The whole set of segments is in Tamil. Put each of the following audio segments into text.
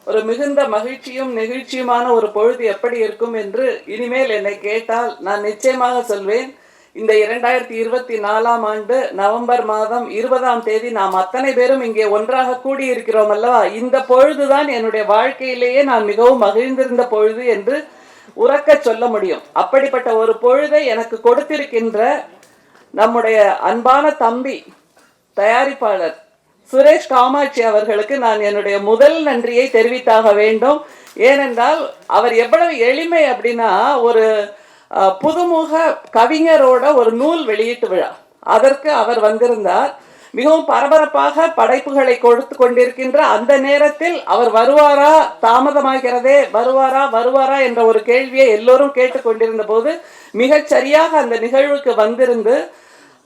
ஒரு மிகுந்த மகிழ்ச்சியும் நெகிழ்ச்சியுமான ஒரு பொழுது எப்படி இருக்கும் என்று இனிமேல் என்னை கேட்டால் நான் நிச்சயமாக சொல்வேன். இந்த 2024ஆம் ஆண்டு நவம்பர் மாதம் 20ஆம் தேதி நாம் அத்தனை பேரும் இங்கே ஒன்றாக கூடியிருக்கிறோம் அல்லவா? இந்த பொழுதுதான் என்னுடைய வாழ்க்கையிலேயே நான் மிகவும் மகிழ்ந்திருந்த பொழுது என்று உறக்க சொல்ல முடியும். அப்படிப்பட்ட ஒரு பொழுதை எனக்கு கொடுத்திருக்கின்ற நம்முடைய அன்பான தம்பி தயாரிப்பாளர் சுரேஷ் காமாட்சி அவர்களுக்கு நான் என்னுடைய முதல் நன்றியை தெரிவித்தாக வேண்டும். ஏனென்றால் அவர் எவ்வளவு எளிமை அப்படின்னா, ஒரு புதுமுக கவிஞரோட ஒரு நூல் வெளியீட்டு விழா, அதற்கு அவர் வந்திருந்தார். மிகவும் பரபரப்பாக படைப்புகளை கொடுத்து கொண்டிருக்கின்ற அந்த நேரத்தில் அவர் வருவாரா, தாமதமாகிறதே, வருவாரா என்ற ஒரு கேள்வியை எல்லோரும் கேட்டுக்கொண்டிருந்த போது மிகச் சரியாக அந்த நிகழ்வுக்கு வந்திருந்து,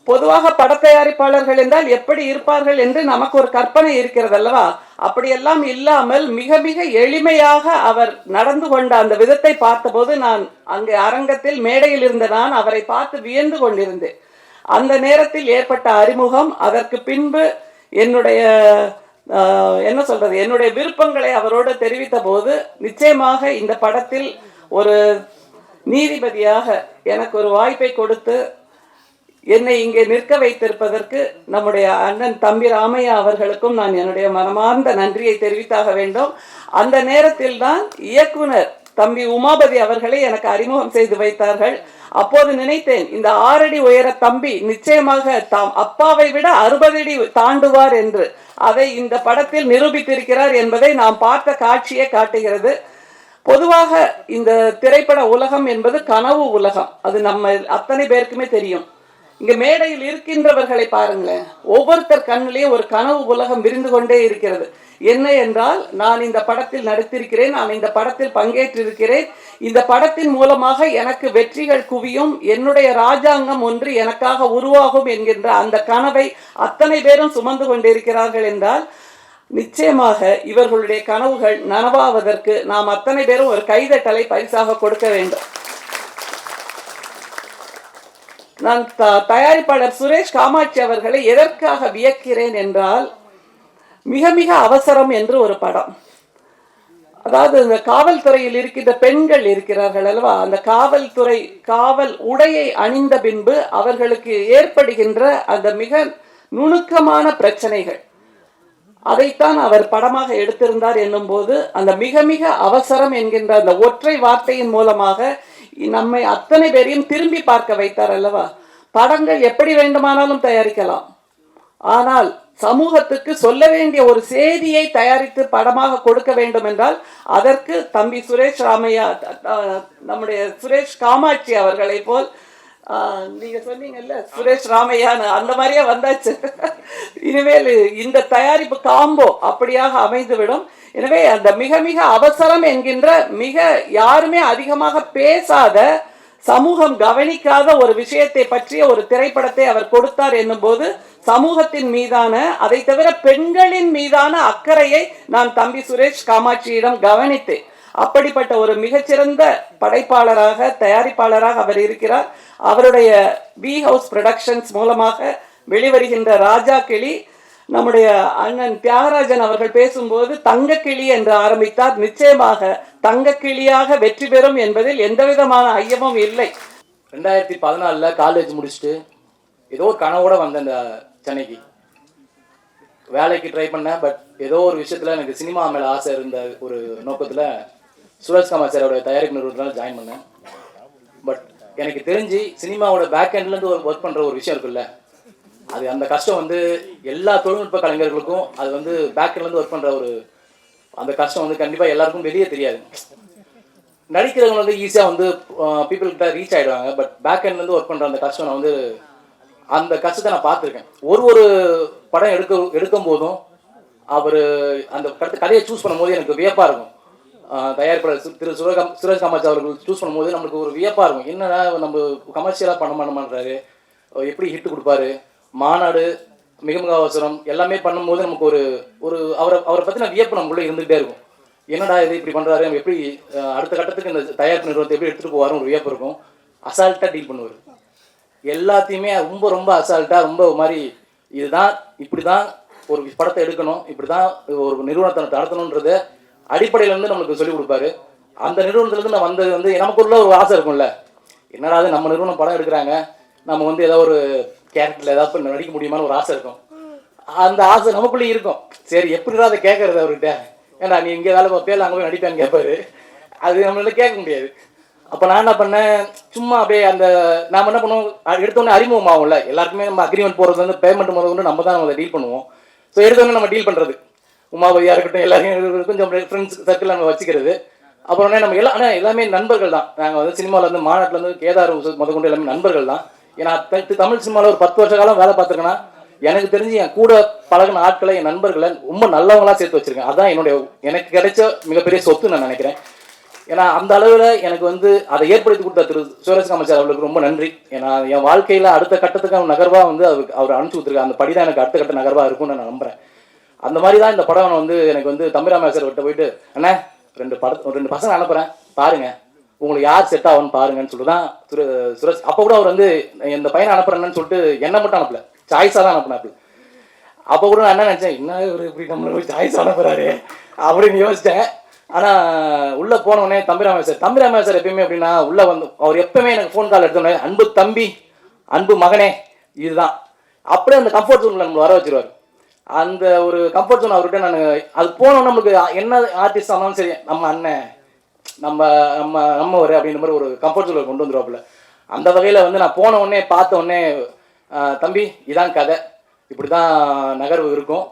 பொதுவாக படத்தயாரிப்பாளர்கள் என்றால் எப்படி இருப்பார்கள் என்று நமக்கு ஒரு கற்பனை இருக்கிறது அல்லவா? அப்படியெல்லாம் இல்லாமல் மிக மிக எளிமையாக அவர் நடந்து கொண்ட அந்த விதத்தை பார்த்தபோது நான் அங்கே அரங்கத்தில் மேடையில் இருந்த நான் அவரை பார்த்து வியந்து கொண்டிருந்தேன். அந்த நேரத்தில் ஏற்பட்ட அறிமுகம், அதற்கு பின்பு என்னுடைய என்னுடைய விருப்பங்களை அவரோடு தெரிவித்த போது நிச்சயமாக இந்த படத்தில் ஒரு நீதிபதியாக எனக்கு ஒரு வாய்ப்பை கொடுத்து என்னை இங்கே நிற்க வைத்திருப்பதற்கு நம்முடைய அண்ணன் தம்பி ராமையா அவர்களுக்கும் நான் என்னுடைய மனமார்ந்த நன்றியை தெரிவித்தாக வேண்டும். அந்த நேரத்தில் தான் இயக்குனர் தம்பி உமாபதி அவர்களை எனக்கு அறிமுகம் செய்து வைத்தார்கள். அப்போது நினைத்தேன், இந்த 6 அடி உயர தம்பி நிச்சயமாக தாம் அப்பாவை விட 60 அடி தாண்டுவார் என்று. அதை இந்த படத்தில் நிரூபித்திருக்கிறார் என்பதை நாம் பார்த்த காட்சியே காட்டுகிறது. பொதுவாக இந்த திரைப்பட உலகம் என்பது கனவு உலகம், அது நம்ம அத்தனை பேருக்குமே தெரியும். இங்க மேடையில் இருக்கின்றவர்களை பாருங்களேன், ஒவ்வொருத்தர் கண்ணிலேயே ஒரு கனவு உலகம் விரிந்து கொண்டே இருக்கிறது. என்ன என்றால், நான் இந்த படத்தில் நடித்திருக்கிறேன், நான் இந்த படத்தில் பங்கேற்றிருக்கிறேன், இந்த படத்தின் மூலமாக எனக்கு வெற்றிகள் குவியும், என்னுடைய ராஜாங்கம் ஒன்று எனக்காக உருவாகும் என்கின்ற அந்த கனவை அத்தனை பேரும் சுமந்து கொண்டிருக்கிறார்கள் என்றால், நிச்சயமாக இவர்களுடைய கனவுகள் நனவாவதற்கு நாம் அத்தனை பேரும் ஒரு கைதட்டலை பரிசாக கொடுக்க வேண்டும். நான் தயாரிப்பாளர் சுரேஷ் காமாட்சி அவர்களை எதற்காக வியக்கிறேன் என்றால், மிக மிக அவசரம் என்று ஒரு படம், அதாவது இந்த காவல்துறையில் இருக்கின்ற பெண்கள் இருக்கிறார்கள் அல்லவா, அந்த காவல் உடையை அணிந்த பின்பு அவர்களுக்கு ஏற்படுகின்ற அந்த மிக நுணுக்கமான பிரச்சனைகள், அதைத்தான் அவர் படமாக எடுத்திருந்தார் என்னும் போது, அந்த மிக மிக அவசரம் என்கின்ற அந்த ஒற்றை வார்த்தையின் மூலமாக நம்மை அத்தனை பேரையும் திரும்பி பார்க்க வைத்தார் அல்லவா. படங்கள் எப்படி வேண்டுமானாலும் தயாரிக்கலாம், ஆனால் சமூகத்துக்கு சொல்ல வேண்டிய ஒரு செய்தியை தயாரித்து படமாக கொடுக்க வேண்டும் என்றால் அதற்கு தம்பி சுரேஷ் ராமையா, நம்முடைய சுரேஷ் காமாட்சி அவர்களை போல், நீங்க சொன்னீங்கல்ல சுரேஷ் ராமையான்னு, அந்த மாதிரியே வந்தாச்சு. இனிமேல் இந்த தயாரிப்பு காம்போ அப்படியாக அமைந்துவிடும். எனவே அந்த மிக மிக அவசரம் என்கின்ற, மிக யாருமே அதிகமாக பேசாத, சமூகம் கவனிக்காத ஒரு விஷயத்தை பற்றிய ஒரு திரைப்படத்தை அவர் கொடுத்தார் என்னும் போது, சமூகத்தின் மீதான, அதை தவிர பெண்களின் மீதான அக்கறையை நான் தம்பி சுரேஷ் காமாட்சியிடம் கவனித்தேன். அப்படிப்பட்ட ஒரு மிகச்சிறந்த படைப்பாளராக, தயாரிப்பாளராக அவர் இருக்கிறார். அவருடைய வி ஹவுஸ் ப்ரொடக்ஷன்ஸ் மூலமாக வெளிவருகின்ற ராஜா கிளி, நம்முடைய அண்ணன் தியாகராஜன் அவர்கள் பேசும்போது தங்கக்கிளி என்று ஆரம்பித்தார். நிச்சயமாக தங்கக்கிளியாக வெற்றி பெறும் என்பதில் எந்த விதமான ஐயமும் இல்லை. 2014 காலேஜ் முடிச்சுட்டு ஏதோ ஒரு கனவோட வந்தேன் இந்த சென்னைக்கு. வேலைக்கு ட்ரை பண்ணேன். பட் ஏதோ ஒரு விஷயத்தில் எனக்கு சினிமா மேலே ஆசை இருந்த ஒரு நோக்கத்தில் சுரேஷ் காமாட்சி சாரோட தயாரிப்பு நிறுவனத்தில் ஜாயின் பண்ணேன். பட் எனக்கு தெரிஞ்சு சினிமாவோட பேக் எண்ட்லேருந்து ஒர்க் பண்ணுற ஒரு விஷயம் இருக்குல்ல, அது அந்த கஷ்டம் வந்து எல்லா தொழில்நுட்ப கலைஞர்களுக்கும், அது வந்து பேக் எண்ட்லேருந்து ஒர்க் பண்ணுற ஒரு அந்த கஷ்டம் வந்து கண்டிப்பாக எல்லாருக்கும் வெளியே தெரியாது. நடிக்கிறவங்க வந்து ஈஸியாக வந்து பீப்புள்கிட்ட ரீச் ஆகிடுவாங்க. பட் பேக் எண்ட்லேருந்து ஒர்க் பண்ணுற அந்த கஷ்டம் நான் வந்து அந்த கஷ்டத்தை நான் பார்த்துருக்கேன். ஒரு படம் எடுக்கும் போதும் அவர் அந்த கதையை சூஸ் பண்ணும்போது எனக்கு வியப்பாக இருக்கும். தயாரிப்பாளர் திரு சுரேஷ் காமாட்சி அவர்கள் சூஸ் பண்ணும்போது நம்மளுக்கு ஒரு வியப்பாக இருக்கும். என்னன்னா நம்ம கமர்ஷியலாக பண்ண மாட்டேறாரு, எப்படி ஹிட்டு கொடுப்பாரு, மாநாடு, மிக மிக அவசரம் எல்லாமே பண்ணும்போது நமக்கு ஒரு அவரை பற்றின வியப்பு நமக்குள்ளே இருந்துகிட்டே இருக்கும். என்னடா இது இப்படி பண்ணுறாரு, நம்ம எப்படி அடுத்த கட்டத்துக்கு இந்த தயாரிப்பு நிறுவனத்தை எப்படி எடுத்துகிட்டு போவாருன்னு ஒரு வியப்பு இருக்கும். அசால்ட்டாக டீல் பண்ணுவார். எல்லாத்தையுமே ரொம்ப அசால்ட்டாக, ரொம்ப மாதிரி இதுதான், இப்படி தான் ஒரு படத்தை எடுக்கணும், இப்படி தான் ஒரு நிறுவனத்தை நடத்தணுன்றதை அடிப்படையில இருந்து நம்மளுக்கு சொல்லிக் கொடுப்பாரு. அந்த நிறுவனத்துலேருந்து நான் வந்தது வந்து நமக்குள்ள ஒரு ஆசை இருக்கும்ல, என்னடா அது நம்ம நிறுவனம் படம் எடுக்கிறாங்க, நம்ம வந்து ஏதாவது ஒரு கேரக்டரில் ஏதாவது நடிக்க முடியுமான்னு ஒரு ஆசை இருக்கும். அந்த ஆசை நமக்குள்ளேயும் இருக்கும். சரி எப்படிதான் அதை கேட்கறது அவர்கிட்ட, ஏன்னா நீ இங்கே வேலை பார்ப்பேன் அங்கே போய் நடிப்பேன்னு கேட்பாரு. அது நம்மளால கேட்க முடியாது. அப்போ நான் என்ன பண்ணேன், சும்மா அப்படியே அந்த நாம் என்ன பண்ணுவோம், எடுத்தோடனே அறிமுகம் ஆகும்ல எல்லாருக்குமே. நம்ம அக்ரிமெண்ட் போகிறது வந்து பேமெண்ட் முதல் கொண்டு நம்ம தான் அதை டீல் பண்ணுவோம். ஸோ எடுத்தோடனே நம்ம டீல் பண்ணுறது, உமாபதியாக இருக்கட்டும் எல்லாரையும் கொஞ்சம் ஃப்ரெண்ட்ஸ் சர்க்கிள் நம்ம வச்சுக்கிறது. அப்புறம் நம்ம எல்லாம் ஆனால் எல்லாமே நண்பர்கள் தான். நாங்கள் வந்து சினிமாவிலேருந்து மாநாட்டிலேருந்து கேதார் முதற்கொண்டு எல்லாமே நண்பர்கள் தான். ஏன்னா தமிழ் சினிமாவில் ஒரு 10 வருஷ காலம் வேலை பார்த்துருக்கேன்னா எனக்கு தெரிஞ்சு என் கூட பழகின ஆட்களை, என் நண்பர்களை ரொம்ப நல்லவங்களாக சேர்த்து வச்சுருக்கேன். அதுதான் எனக்கு கிடைச்ச மிகப்பெரிய சொத்து நான் நினைக்கிறேன். ஏன்னா அந்த அளவில் எனக்கு வந்து அதை ஏற்படுத்தி கொடுத்த திரு சுரேஷ் காமச்சார் அவர்களுக்கு ரொம்ப நன்றி. ஏன்னா என் வாழ்க்கையில் அடுத்த கட்டத்துக்கு நகர்வாக வந்து அவர் அனுப்பிச்சு கொடுத்துருக்காரு. அந்த படி தான் எனக்கு அடுத்த கட்ட நகர்வாக இருக்கும்னு நான் நம்புகிறேன். அந்த மாதிரி தான் இந்த படம் வந்து எனக்கு வந்து தம்பிராமேஸ்வர் கிட்ட போயிட்டு, அண்ணா 2 பசங்க அனுப்புகிறேன் பாருங்கள், உங்களுக்கு யார் செட் ஆகும்னு பாருங்கன்னு சொல்லிட்டு தான் சுரேஷ். அப்போ கூட அவர் வந்து இந்த பையனை அனுப்புறேன்னு சொல்லிட்டு என்னை மட்டும் அனுப்பல, சாய்ஸாக தான் அனுப்புனாப்புல. அப்போ கூட நான் என்ன நினச்சேன், என்ன இவர் இப்படி நம்மளை போய் சாய்ஸ் அனுப்புகிறாரு அப்படின்னு யோசித்தேன். ஆனால் உள்ளே போனோடனே தம்பிராமேஸ்வர் எப்பயுமே அப்படின்னா உள்ளே வந்து அவர் எப்பவுமே எனக்கு ஃபோன் கால் எடுத்தோடனே அன்பு தம்பி, அன்பு மகனே, இதுதான் அப்படியே அந்த கம்ஃபர்ட் ஜோனில் நம்மளை வர வச்சிருவார். அந்த ஒரு கம்ஃபர்ட் ஜோன் அவர்கிட்ட நான் அது போனோன்னு நம்மளுக்கு என்ன ஆர்டிஸ்ட் ஆனாலும் சரி, நம்ம அண்ணன் நம்ம நம்ம நம்ம ஒரு அப்படின்ற மாதிரி ஒரு கம்ஃபர்ட் ஜோனில் கொண்டு வந்துடுவாப்புல. அந்த வகையில் வந்து நான் போன உடனே பார்த்த உடனே, தம்பி இதான் கதை, இப்படி தான் நகர்வு இருக்கும்,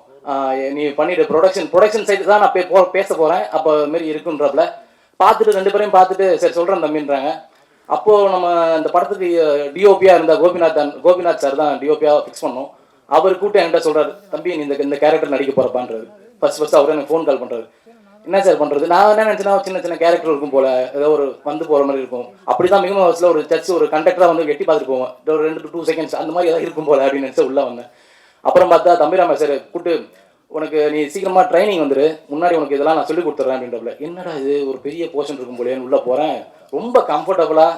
நீ பண்ணிட்டு ப்ரொடக்ஷன் சைடு தான் நான் பேச போகிறேன், அப்போ மாரி இருக்குன்றப்பல பார்த்துட்டு 2 பேரையும் பார்த்துட்டு சரி சொல்கிறேன் தம்பின்றாங்க. அப்போது நம்ம இந்த படத்துக்கு டிஓபியாக இருந்த கோபிநாத் சார் தான் டிஓபியாக ஃபிக்ஸ் பண்ணோம். அவர் கூட்டம் என்கிட்ட சொல்கிறார், தம்பி நீ இந்த கேரக்டர் நடிக்க போகிறப்பான்றாரு. ஃபர்ஸ்ட் அவர் எனக்கு ஃபோன் கால் பண்ணுறாரு. என்ன சார் பண்ணுறது, நான் என்ன நினச்சேன்னா சின்ன கேரக்டர் இருக்கும் போல், ஏதோ ஒரு வந்து போகிற மாதிரி இருக்கும். அப்படி தான் மிகவும் வயசில் ஒரு சர்ச் ஒரு கண்டக்டராக வந்து வெட்டி பார்த்துட்டு போவோம், ஒரு 2 to 2 seconds அந்த மாதிரி ஏதாவது இருக்கும் போல் அப்படின்னு நினச்சி உள்ளே வந்தேன். அப்புறம் பார்த்தா தம்பிராமேஸ்வர் கூப்பிட்டு, உனக்கு நீ சீக்கிரமாக ட்ரைனிங் வந்துரு, முன்னாடி உனக்கு இதெல்லாம் நான் சொல்லி கொடுத்துட்றேன் அப்படின்றப்பல. என்னடா இது ஒரு பெரிய போர்ஷன் இருக்கும் போலேன்னு உள்ளே போகிறேன். ரொம்ப கம்ஃபர்டபுளாக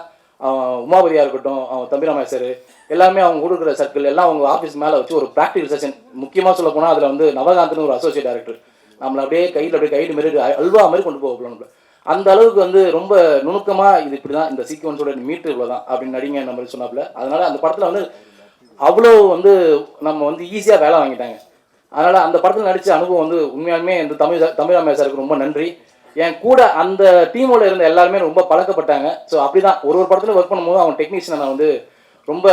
உமாபதியாக இருக்கட்டும், தம்பிராமேஸ்வர் எல்லாமே அவங்க கொடுக்குற சர்க்கிள் எல்லாம் அவங்க ஆஃபீஸ் மேலே வச்சு ஒரு ப்ராக்டிகல் செஷன். முக்கியமாக சொல்ல போனால் அதில் வந்து நவகாந்த்னு ஒரு அசோசியேட் டைரக்டர் நம்மளை அப்படியே கைடு மாரி அல்வா மாதிரி கொண்டு போகலாம். அந்த அளவுக்கு வந்து ரொம்ப நுணுக்கமாக இது இப்படி தான், இந்த சீக்வன்ஸோட மீட்டர் இவ்வளோ தான் அப்படின்னு நடிங்க நம்ம சொன்னாப்புல. அதனால் அந்த படத்தில் வந்து அவ்வளோ வந்து நம்ம வந்து ஈஸியாக வேலை வாங்கிட்டாங்க. அதனால் அந்த படத்தில் நடித்த அனுபவம் வந்து உண்மையாலுமே இந்த தம்பிராமேஸ்வருக்கு ரொம்ப நன்றி. என் கூட அந்த டீமோட இருந்த எல்லாருமே ரொம்ப பழக்கப்பட்டாங்க. ஸோ அப்படி தான் ஒரு படத்தில் ஒர்க் பண்ணும்போது அவங்க டெக்னீஷியனை நான் வந்து ரொம்ப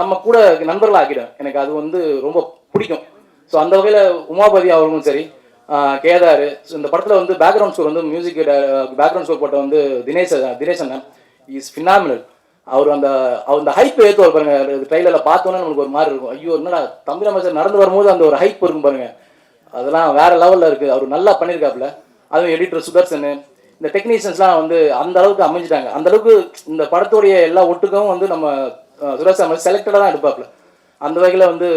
நம்ம கூட நண்பர்களாக ஆக்கிடுவேன். எனக்கு அது வந்து ரொம்ப பிடிக்கும். ஸோ அந்த வகையில் உமாபதி அவர்களும் சரி, கேதார், இந்த படத்தில் வந்து பேக்ரவுண்ட் ஸ்கோர் வந்து மியூசிக் பேக்ரவுண்ட் ஸ்கோர் போட்ட வந்து தினேஷ் அண்ணன் இஸ் ஃபினாமினல். அவர் அந்த ஹைப் ஏற்றுவார் பாருங்க. ட்ரெயிலரில் பார்த்தோன்னே நம்மளுக்கு ஒரு மாதிரி இருக்கும், ஐயோ என்னடா தம்பிராமேஸ்வர் நடந்து வரும்போது அந்த ஒரு ஹைப் இருக்கும் பாருங்க, அதெல்லாம் வேறு லெவலில் இருக்குது. அவர் நல்லா பண்ணியிருக்காப்புல. அதுவும் எடிட்டர் சுதர்சன், இந்த டெக்னீஷியன்ஸ்லாம் வந்து அந்த அளவுக்கு அமைஞ்சிட்டாங்க. அந்த அளவுக்கு இந்த படத்துடைய எல்லா ஒட்டுக்கும் வந்து நம்ம சுரேஷ் செலக்டடாக தான் எடுப்பாப்புல. அந்த வகையில் வந்து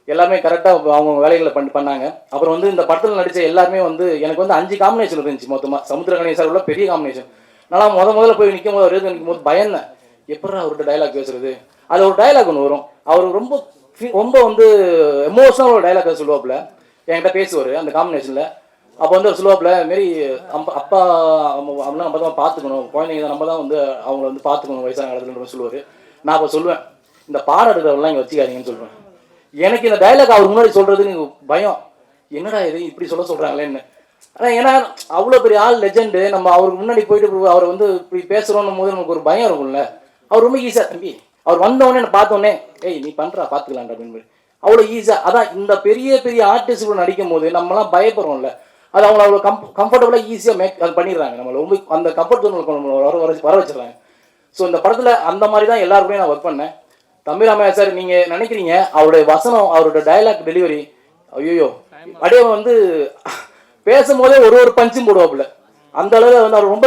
எல்லாமே கரெக்டாக அவங்க வேலைகளை பண்ணாங்க. அப்புறம் வந்து இந்த படத்தில் நடித்த எல்லாருமே வந்து எனக்கு வந்து 5 காம்பினேஷன் இருந்துச்சு மொத்தமாக. சமுத்திரகணி சார் உள்ள பெரிய காம்பினேஷன். நான் முதல்ல போய் நிற்கும் போது பயந்தேன், எப்படா அவர்கிட்ட டைலாக் பேசுறது. அது ஒரு டைலாக் ஒன்று வரும், அவர் ரொம்ப வந்து எமோஷனல் ஒரு டைலாக் சொல்லுவாப்புல, என்கிட்ட பேசுவார் அந்த காம்பினேஷனில். அப்போ வந்து அவர் சொல்லுவாப்புல, மாரி அப்பா அப்படின்னா நம்ம தான் பார்த்துக்கணும், குழந்தைங்க தான் நம்ம தான் வந்து அவங்கள வந்து பார்த்துக்கணும் வயசான காலத்துலன்ற சொல்லுவார். நான் அப்போ சொல்லுவேன், இந்த பாடம் எடுக்கிறவங்களாம் இங்கே வச்சுக்காதீங்கன்னு சொல்லுவேன். எனக்கு இந்த டைலாக் அவர் முன்னாடி சொல்கிறதுக்கு பயம், என்னடா இது இப்படி சொல்கிறாங்களேன்னு. ஆனால் ஏன்னா அவ்வளோ பெரிய ஆள் லெஜெண்டு, நம்ம அவருக்கு முன்னாடி போயிட்டு அவரை வந்து இப்படி பேசுகிறோன்னும் போது நமக்கு ஒரு பயம் இருக்கும்ல. அவர் ரொம்ப ஈஸியாக, தம்பி அவர் வந்தவொடனே என்னை பார்த்தோன்னே, ஏய் நீ பண்ணுறா பார்த்துக்கலான்டா அப்படின்னு அவ்வளோ ஈஸியாக. அதான் இந்த பெரிய பெரிய ஆர்டிஸ்ட் நடிக்கும் போது நம்மளாம் பயப்படுறோம்ல, அது அவங்கள அவ்வளோ கம்ஃபர்டபுளாக ஈஸியாக அது பண்ணிடுறாங்க. நம்மளை ரொம்ப அந்த கம்ஃபர்ட் ஜோனுக்கு வர வச்சிடறாங்க. ஸோ இந்த படத்தில் அந்த மாதிரி தான் எல்லாருக்குமே நான் ஒர்க் பண்ணேன். தம்பிராமேஸ்வர் நீங்கள் நினைக்கிறீங்க அவருடைய வசனம், அவரோட டைலாக் டெலிவரி, ஐயோ அப்படியே வந்து பேசும்போதே ஒரு பஞ்சும் போடுவாப்புல. அந்த அளவில் வந்து அவர் ரொம்ப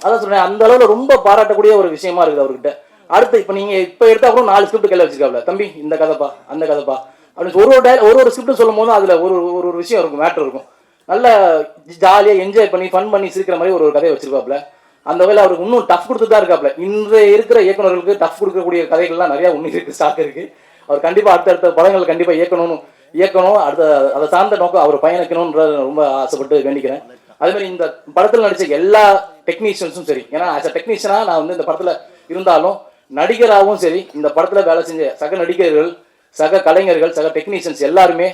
அதான் சொல்கிறேன், அந்த அளவில் ரொம்ப பாராட்டக்கூடிய ஒரு விஷயமா இருக்குது அவர்கிட்ட. அடுத்து இப்போ நீங்கள் இப்போ எடுத்தால் கூட 4 ஸ்கிரிப்ட் கையில் வச்சுக்காப்ல, தம்பி இந்த கதைப்பா அந்த கதைப்பா அப்படின்னு ஒரு ஸ்கிரிப்ட் சொல்லும் போது அதில் ஒரு விஷயம் இருக்கும், மேட்ரு இருக்கும். நல்லா ஜாலியாக என்ஜாய் பண்ணி ஃபன் பண்ணி சிரிக்கிற மாதிரி ஒரு கதையை வச்சிருக்காப்புல. அந்த வகையில் அவருக்கு இன்னும் டஃப் கொடுத்து தான் இருக்காப்புல. இன்றைய இருக்கிற இயக்குநர்களுக்கு டஃப் கொடுக்கக்கூடிய கதைகள்லாம் நிறையா இருக்குது, ஸ்டாக் இருக்குது. அவர் கண்டிப்பாக அடுத்தடுத்த படங்கள் கண்டிப்பாக இயக்கணும், அதை சார்ந்த நோக்கம் அவர் பயணிக்கணும்ன்ற ரொம்ப ஆசைப்பட்டு வேண்டிக்கிறேன். அதே மாதிரி இந்த படத்தில் நடித்த எல்லா டெக்னீஷியன்ஸும் சரி, ஏன்னா ஆஸ் அ டெக்னீஷியனாக நான் வந்து இந்த படத்தில் இருந்தாலும் நடிகராகவும் சரி, இந்த படத்தில் வேலை செஞ்ச சக நடிகர்கள், சக கலைஞர்கள், சக டெக்னீஷியன்ஸ் எல்லாருமே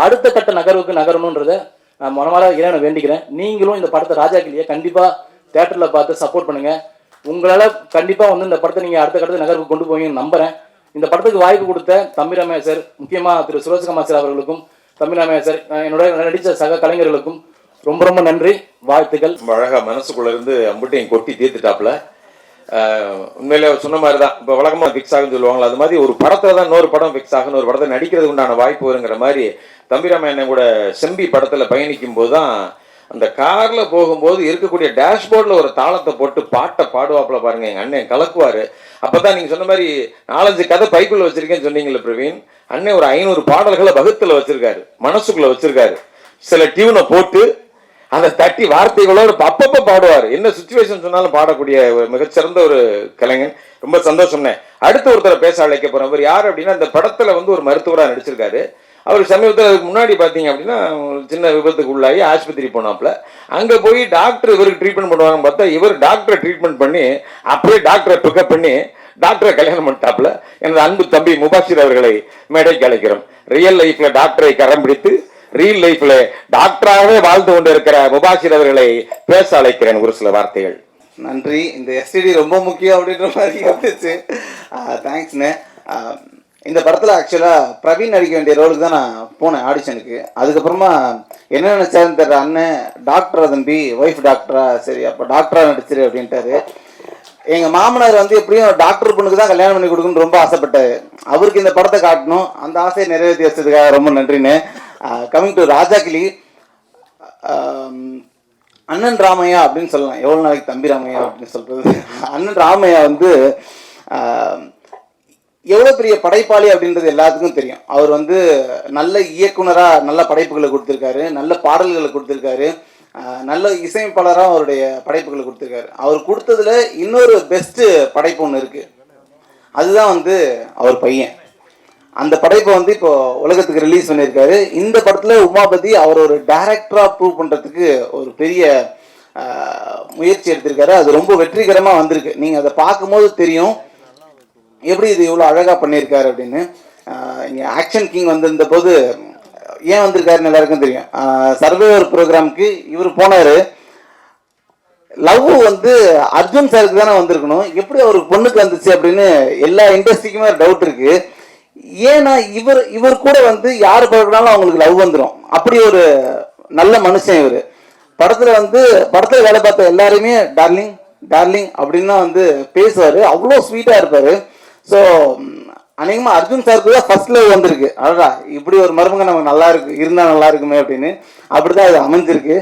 அடுத்த கட்ட நகர்வுக்கு நகரணுன்றதை நான் மனமார இறைவனை வேண்டிக்கிறேன். நீங்களும் இந்த படத்தை ராஜாக்கிளியை கண்டிப்பாக தேட்டரில் பார்த்து சப்போர்ட் பண்ணுங்கள். உங்களால் கண்டிப்பாக வந்து இந்த படத்தை நீங்கள் அடுத்த கட்டத்தை நகர்வுக்கு கொண்டு போவீங்கன்னு நம்புகிறேன். இந்த படத்துக்கு வாய்ப்பு கொடுத்த தம்பிராமையா சார், முக்கியமாக திரு சுரேஷ்குமார் சார் அவர்களுக்கும், தம்பிராமையா சார், என்னோட நடித்த சக கலைஞர்களுக்கும் ரொம்ப ரொம்ப நன்றி, வாழ்த்துக்கள். அழகா மனசுக்குள்ள இருந்து அம்புட்டையும் கொட்டி தீர்த்துட்டாப்புல. உண்மையிலே சொன்ன மாதிரி தான், இப்போ வழக்கமாக ஃபிக்ஸ் ஆகுன்னு சொல்லுவாங்களா, அது மாதிரி ஒரு படத்தில் தான் இன்னொரு படம் ஃபிக்ஸ் ஆகுன்னு, ஒரு படத்தை நடிக்கிறதுக்கு உண்டான வாய்ப்பு வருங்கிற மாதிரி தம்பிராமையனை கூட செம்பி படத்தில் பயணிக்கும் போது தான் அந்த காரில் போகும்போது இருக்கக்கூடிய டேஷ்போர்டில் ஒரு தாளத்தை போட்டு பாட்டை பாடுவாப்புல பாருங்க, எங்கள் அண்ணன் கலக்குவார். அப்போ தான் நீங்கள் சொன்ன மாதிரி 4-5 கதை பைக்குள்ளே வச்சுருக்கேன்னு சொன்னீங்களே பிரவீன், அண்ணன் ஒரு 500 பாடல்களை வகுத்தில் வச்சுருக்காரு, மனசுக்குள்ளே வச்சுருக்காரு. சில டியூனை போட்டு அதை தட்டி வார்த்தைகளோடு அப்பப்போ பாடுவார். என்ன சுச்சுவேஷன் சொன்னாலும் பாடக்கூடிய ஒரு மிகச்சிறந்த ஒரு கலைஞன். ரொம்ப சந்தோஷம்னே. அடுத்து ஒருத்தரை பேச அழைக்க போகிறோம். அவர் யார் அப்படின்னா, இந்த படத்தில் வந்து ஒரு மருத்துவராக நடிச்சிருக்காரு. அவர் சமீபத்தில் அதுக்கு முன்னாடி பார்த்தீங்க அப்படின்னா சின்ன விபத்துக்கு உள்ளாகி ஆஸ்பத்திரி போனாப்புல. அங்கே போய் டாக்டர் இவருக்கு ட்ரீட்மெண்ட் பண்ணுவாங்கன்னு பார்த்தா, இவர் டாக்டரை ட்ரீட்மெண்ட் பண்ணி அப்படியே டாக்டரை பிக்கப் பண்ணி டாக்டரை கல்யாணம் பண்ணிட்டாப்புல. எனது அன்பு தம்பி முபாஷிர் அவர்களை மேடைக்கு அழைக்கிறோம். ரியல் லைஃப்பில் டாக்டரை கரம் பிடித்து ரியல் லைஃப்ல டாக்டராகவே வாழ்ந்து கொண்டு இருக்கிற முபாஷிர் அவர்களை பேச அழைக்கிறேன் ஒரு சில வார்த்தைகள். நன்றி. இந்த எஸ்டிடி ரொம்ப முக்கியம் அப்படின்ற மாதிரி இருந்துச்சு. தேங்க்ஸ்ண்ணே. இந்த படத்தில் ஆக்சுவலாக பிரவீன் நடிக்க வேண்டிய ரோலுக்கு தான் நான் போனேன் ஆடிஷனுக்கு. அதுக்கப்புறமா என்ன நினச்சாருன்னு தெரியல, அண்ணன் டாக்டரா தம்பி, ஒய்ஃப் டாக்டரா, சரி அப்போ டாக்டரா நடிச்சிரு அப்படின்ட்டாரு. எங்கள் மாமனார் வந்து எப்படியும் டாக்டர் பொண்ணுக்கு தான் கல்யாணம் பண்ணி கொடுக்கணும்னு ரொம்ப ஆசைப்பட்டாரு. அவருக்கு இந்த படத்தை காட்டணும், அந்த ஆசையை நிறைவேற்றி வச்சதுக்காக ரொம்ப நன்றின்னு. கமிங் டு ராஜாக்கிளி, அண்ணன் ராமையா அப்படின்னு சொல்லலாம். எவ்வளோ நாளைக்கு தம்பி ராமையா அப்படின்னு சொல்கிறது. அண்ணன் ராமையா வந்து எவ்வளோ பெரிய படைப்பாளி அப்படின்றது எல்லாத்துக்கும் தெரியும். அவர் வந்து நல்ல இயக்குனராக நல்ல படைப்புகளை கொடுத்துருக்காரு, நல்ல பாடல்களை கொடுத்துருக்காரு, நல்ல இசையமைப்பாளராக அவருடைய படைப்புகளை கொடுத்துருக்காரு. அவர் கொடுத்ததுல இன்னொரு பெஸ்ட்டு படைப்பு ஒன்று இருக்குது, அதுதான் வந்து அவர் பையன். அந்த படைப்பை வந்து இப்போ உலகத்துக்கு ரிலீஸ் பண்ணியிருக்காரு. இந்த படத்தில் உமாபதி அவர் ஒரு டைரக்டராக ப்ரூவ் பண்ணுறதுக்கு ஒரு பெரிய முயற்சி எடுத்திருக்காரு. அது ரொம்ப வெற்றிகரமாக வந்திருக்கு. நீங்கள் அதை பார்க்கும்போது தெரியும் எப்படி இது இவ்வளோ அழகாக பண்ணியிருக்காரு அப்படின்னு. இங்கே ஆக்ஷன் கிங் வந்திருந்த போது ஏன் வந்திருக்காருன்னு எல்லாருக்கும் தெரியும். சர்வைவர் ப்ரோக்ராமுக்கு இவர் போனார். லவ் வந்து அர்ஜுன் சாருக்கு தானே வந்திருக்கணும், எப்படி அவருக்கு பொண்ணுக்கு வந்துச்சு அப்படின்னு எல்லா இண்டஸ்ட்ரிக்குமே டவுட் இருக்குது. ஏன்னா இவர் கூட வந்து யார் பழகினாலும் அவங்களுக்கு லவ் வந்துடும். அப்படி ஒரு நல்ல மனுஷன் இவர். படத்தில் வேலை பார்த்த எல்லாருமே டார்லிங் டார்லிங் அப்படின்னு தான் வந்து பேசுவார். அவ்வளோ ஸ்வீட்டாக இருப்பார். ஸோ அநேகமாக அர்ஜுன் சாருக்கு தான் ஃபர்ஸ்ட் லவ் வந்திருக்கு. அழகா இப்படி ஒரு மருமகன் நமக்கு நல்லா இருக்கு, இருந்தால் நல்லா இருக்குமே அப்படின்னு. அப்படி தான் இது அமைஞ்சிருக்கு.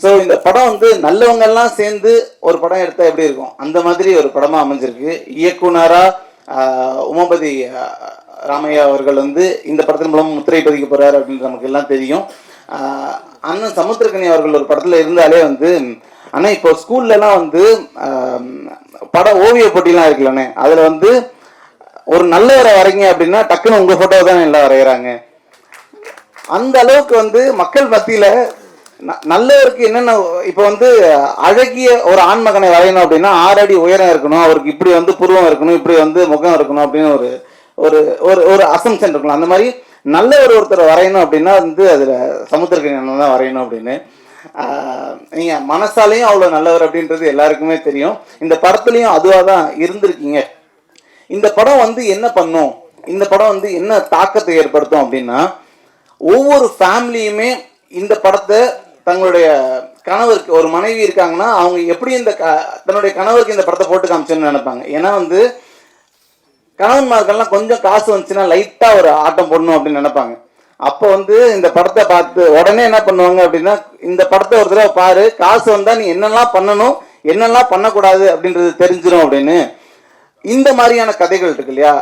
ஸோ இந்த படம் வந்து நல்லவங்கெல்லாம் சேர்ந்து ஒரு படம் எடுத்தால் எப்படி இருக்கும், அந்த மாதிரி ஒரு படமாக அமைஞ்சிருக்கு. இயக்குனராக உமாபதி ராமையா அவர்கள் வந்து இந்த படத்தின் மூலம் முத்திரை பதிக்க போகிறார் அப்படின்னு நமக்கு எல்லாம் தெரியும். அண்ணன் சமுத்திரக்கனி அவர்கள் ஒரு படத்தில் இருந்தாலே வந்து, ஆனால் இப்போ ஸ்கூல்லலாம் வந்து பட ஓவிய போட்டிலாம் இருக்குல்லண்ணே, அதில் வந்து ஒரு நல்லவரை வரைங்க அப்படின்னா டக்குன்னு உங்கள் ஃபோட்டோ தான் எல்லாம் வரைகிறாங்க. அந்த அளவுக்கு வந்து மக்கள் மத்தியில் நல்லவருக்கு என்னென்ன, இப்போ வந்து அழகிய ஒரு ஆண்மகனை வரையணும் அப்படின்னா 6 அடி உயரம் இருக்கணும், அவருக்கு இப்படி வந்து புருவம் இருக்கணும், இப்படி வந்து முகம் இருக்கணும் அப்படின்னு ஒரு ஒரு ஒரு அசம்ஷன் இருக்கணும். அந்த மாதிரி நல்ல ஒருத்தரை வரையணும் அப்படின்னா வந்து அதில் சமுத்திரக்கனி தான் வரையணும் அப்படின்னு. நீங்கள் மனசாலையும் அவ்வளோ நல்லவர் அப்படின்றது எல்லாருக்குமே தெரியும். இந்த படத்துலையும் அதுவாக தான் இருந்திருக்கீங்க. இந்த படம் வந்து என்ன பண்ணும், இந்த படம் வந்து என்ன தாக்கத்தை ஏற்படுத்தும் அப்படின்னா, ஒவ்வொரு ஃபேமிலியுமே இந்த படத்தை தங்களுடைய கணவருக்கு, ஒரு மனைவி இருக்காங்கன்னா அவங்க எப்படி இந்த தன்னுடைய கணவருக்கு இந்த படத்தை போட்டு காமிச்சுன்னு நினைப்பாங்க. ஏன்னா வந்து கணவன்மார்கள்லாம் கொஞ்சம் காசு வந்துச்சுன்னா லைட்டாக ஒரு ஆட்டம் போடணும் அப்படின்னு நினைப்பாங்க. அப்போ வந்து இந்த படத்தை பார்த்து உடனே என்ன பண்ணுவாங்க அப்படின்னா, இந்த படத்தை ஒரு தடவை பாரு, காசு வந்தால் நீ என்னெல்லாம் பண்ணணும் என்னெல்லாம் பண்ணக்கூடாது அப்படின்றது தெரிஞ்சிடும் அப்படின்னு. இந்த மாதிரியான கதைகள் இருக்கு இல்லையா.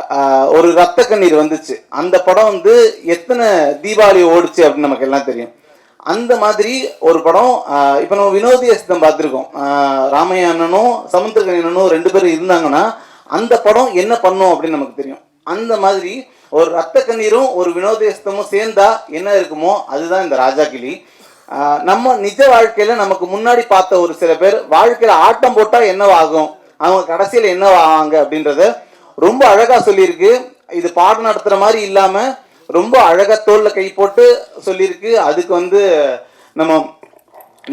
ஒரு ரத்த கண்ணீர் வந்துச்சு, அந்த படம் வந்து எத்தனை தீபாவளி ஓடிச்சு அப்படின்னு நமக்கு எல்லாம் தெரியும். அந்த மாதிரி ஒரு படம் இப்போ நம்ம வினோதியஸ்தம் பார்த்துருக்கோம். ராமையா அண்ணனும் சமுத்திரக்கனி அண்ணனும் 2 பேரும் இருந்தாங்கன்னா அந்த படம் என்ன பண்ணும் அப்படின்னு நமக்கு தெரியும். அந்த மாதிரி ஒரு ரத்த கண்ணீரும் ஒரு வினோதியஸ்தமும் சேர்ந்தா என்ன இருக்குமோ அதுதான் இந்த ராஜாக்கிளி. நம்ம நிஜ வாழ்க்கையில நமக்கு முன்னாடி பார்த்த ஒரு சில பேர் வாழ்க்கையில ஆட்டம் போட்டா என்னவாகும், அவங்க கடைசியில் என்னவாங்க அப்படின்றத ரொம்ப அழகா சொல்லியிருக்கு. இது பாடம் நடத்துற மாதிரி இல்லாம ரொம்ப அழகா தோல்ல கை போட்டு சொல்லியிருக்கு. அதுக்கு வந்து நம்ம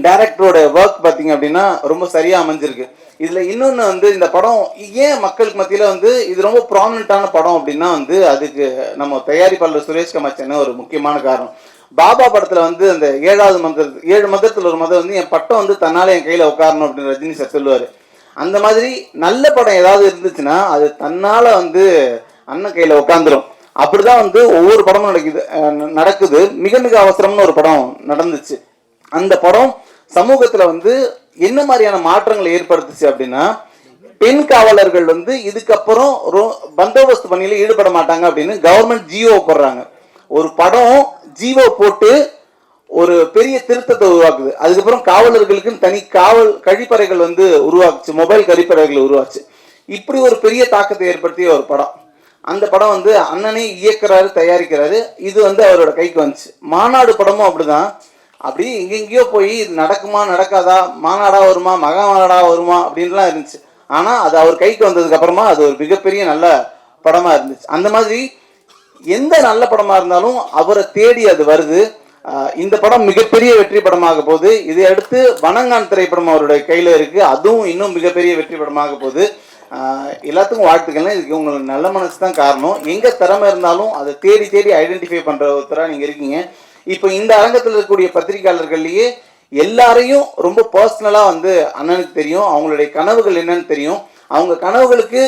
டைரக்டரோட ஒர்க் பார்த்தீங்க அப்படின்னா ரொம்ப சரியா அமைஞ்சிருக்கு. இதுல இன்னொன்று வந்து இந்த படம் ஏன் மக்களுக்கு மத்தியில வந்து இது ரொம்ப ப்ராமினென்ட்டான படம் அப்படின்னா வந்து அதுக்கு நம்ம தயாரிப்பாளர் சுரேஷ் கமாச்சன் ஒரு முக்கியமான காரணம். பாபா படத்துல வந்து அந்த 7வது மந்திரம் 7 மந்திரத்தில் ஒரு மதம் வந்து என் பட்டம் வந்து தன்னால என் கையில உட்காரணும் அப்படின்னு ரஜினி சார் சொல்லுவாரு. அந்த மாதிரி நல்ல படம் ஏதாவது இருந்துச்சுன்னா அது தன்னால வந்து அண்ணன் கையில உட்காந்துரும். அப்படிதான் வந்து ஒவ்வொரு படமும் நடக்குது. மிக மிக அவசரம்னு ஒரு படம் நடந்துச்சு. அந்த படம் சமூகத்துல வந்து என்ன மாதிரியான மாற்றங்களை ஏற்படுத்துச்சு அப்படின்னா, பெண் காவலர்கள் வந்து இதுக்கப்புறம் பந்தோபஸ்து பணியில ஈடுபட மாட்டாங்க அப்படின்னு கவர்மெண்ட் ஜிஓ போடுறாங்க. ஒரு படம் ஜிஓ போட்டு ஒரு பெரிய திருத்தத்தை உருவாக்குது. அதுக்கப்புறம் காவலர்களுக்கு தனி கழிப்பறைகள் வந்து உருவாக்குச்சு, மொபைல் கழிப்பறைகள் உருவாச்சு. இப்படி ஒரு பெரிய தாக்கத்தை ஏற்படுத்திய ஒரு படம். அந்த படம் வந்து அண்ணனே இயக்குறாரு, தயாரிக்கிறாரு. இது வந்து அவரோட கைக்கு வந்துச்சு. மாநாடு படமும் அப்படிதான். அப்படி எங்கெங்கேயோ போய் நடக்குமா நடக்காதா, மாநாடா வருமா மகா மாநாடா வருமா அப்படின்லாம் இருந்துச்சு. ஆனா அது அவர் கைக்கு வந்ததுக்கு அப்புறமா அது ஒரு மிகப்பெரிய நல்ல படமா இருந்துச்சு. அந்த மாதிரி எந்த நல்ல படமா இருந்தாலும் அவரை தேடி அது வருது. இந்த படம் மிகப்பெரிய வெற்றி படமாக போகுது. இதை அடுத்து வணங்கான் திரைப்படம் அவருடைய கையில இருக்கு, அதுவும் இன்னும் மிகப்பெரிய வெற்றி படமாக போகுது. எல்லாத்துக்கும் வாழ்த்துக்கள்னா இதுக்கு உங்களுக்கு நல்ல மனசு தான் காரணம். எங்க திறமை இருந்தாலும் அதை தேடி தேடி ஐடென்டிஃபை பண்ற ஒருத்தரா நீங்க இருக்கீங்க. இப்போ இந்த அரங்கத்தில் இருக்கக்கூடிய பத்திரிகையாளர்கள்லயே எல்லாரையும் ரொம்ப பர்சனலா வந்து அண்ணனுக்கு தெரியும், அவங்களுடைய கனவுகள் என்னன்னு தெரியும். அவங்க கனவுகளுக்கு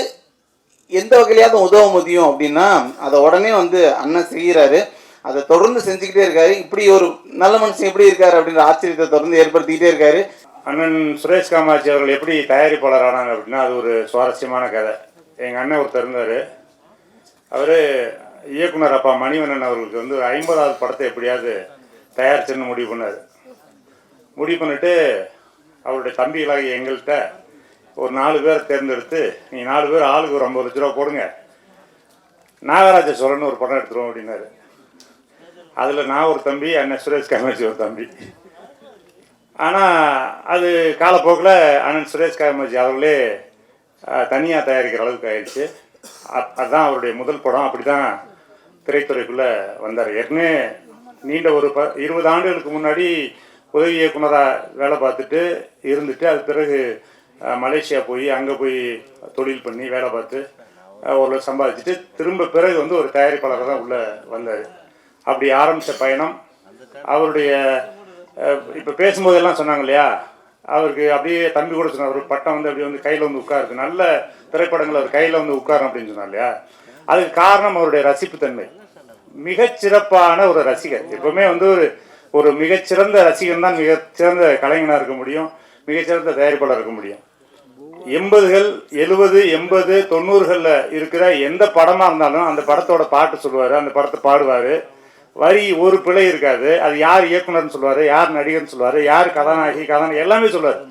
எந்த வகையிலாவது உதவ முடியும் அப்படின்னா அதை உடனே வந்து அண்ணன் செய்கிறாரு. அதை தொடர்ந்து செஞ்சுக்கிட்டே இருக்காரு. இப்படி ஒரு நல்ல மனுஷன் எப்படி இருக்காரு அப்படின்ற ஆச்சரியத்தை தொடர்ந்து ஏற்படுத்திக்கிட்டே இருக்காரு. அண்ணன் சுரேஷ் காமாட்சி அவர்கள் எப்படி தயாரிப்பாளர் ஆனாங்க அப்படின்னா அது ஒரு சுவாரஸ்யமான கதை. எங்கள் அண்ணன் ஒருத்தர் இருந்தார். அவர் இயக்குனர் அப்பா மணிவண்ணன் அவர்களுக்கு வந்து ஒரு 50வது படத்தை எப்படியாவது தயாரிச்சுன்னு முடிவு பண்ணார். முடிவு பண்ணிட்டு அவருடைய தம்பிகளாகி எங்கள்கிட்ட ஒரு 4 பேர் தேர்ந்தெடுத்து, நீங்கள் 4 பேர் ஆளுக்கு ஒரு 50 லட்ச ரூபா போடுங்க, நாகராஜ சோழன் ஒரு படம் எடுத்துருவோம் அப்படின்னாரு. அதில் நான் ஒரு தம்பி, அண்ணன் சுரேஷ் காமாட்சி ஒரு தம்பி. ஆனால் அது காலப்போக்கில் அண்ணன் சுரேஷ் காமாட்சி அவர்களே தனியாக தயாரிக்கிற அளவுக்கு ஆயிடுச்சு. அதுதான் அவருடைய முதல் படம். அப்படி தான் திரைத்துறைக்குள்ளே வந்தார். ஏற்கனவே நீண்ட ஒரு 20 ஆண்டுகளுக்கு முன்னாடி உதவி இயக்குனராக வேலை பார்த்துட்டு இருந்துட்டு அது பிறகு மலேசியா போய் அங்கே போய் தொழில் பண்ணி வேலை பார்த்து ஒரு சம்பாதிச்சுட்டு திரும்ப பிறகு வந்து ஒரு தயாரிப்பாளராக தான் உள்ளே வந்தார். அப்படி ஆரம்பித்த பயணம் அவருடைய இப்போ பேசும்போதெல்லாம் சொன்னாங்க இல்லையா, அவருக்கு அப்படியே தம்பி கூட சொன்னார், ஒரு பட்டம் வந்து அப்படியே வந்து கையில் வந்து உட்காருது, நல்ல திரைப்படங்கள் அவர் கையில் வந்து உட்காரும் அப்படின்னு சொன்னார் இல்லையா. அதுக்கு காரணம் அவருடைய ரசிப்புத்தன்மை. மிகச்சிறப்பான ஒரு ரசிகர். எப்பவுமே வந்து ஒரு மிகச்சிறந்த ரசிகன் தான் மிகச்சிறந்த கலைஞனாக இருக்க முடியும், மிகச்சிறந்த தயாரிப்பாளர் இருக்க முடியும். 80கள் 70 80 90களில் இருக்கிற எந்த படமாக இருந்தாலும் அந்த படத்தோட பாட்டு சொல்லுவார், அந்த படத்தை பாடுவார். வரி ஒரு பிழை இருக்காது. அது யார் இயக்குனர்னு சொல்லுவார், யார் நடிகர்னு சொல்லுவார், யார் கதாநாயகி எல்லாமே சொல்லுவார்.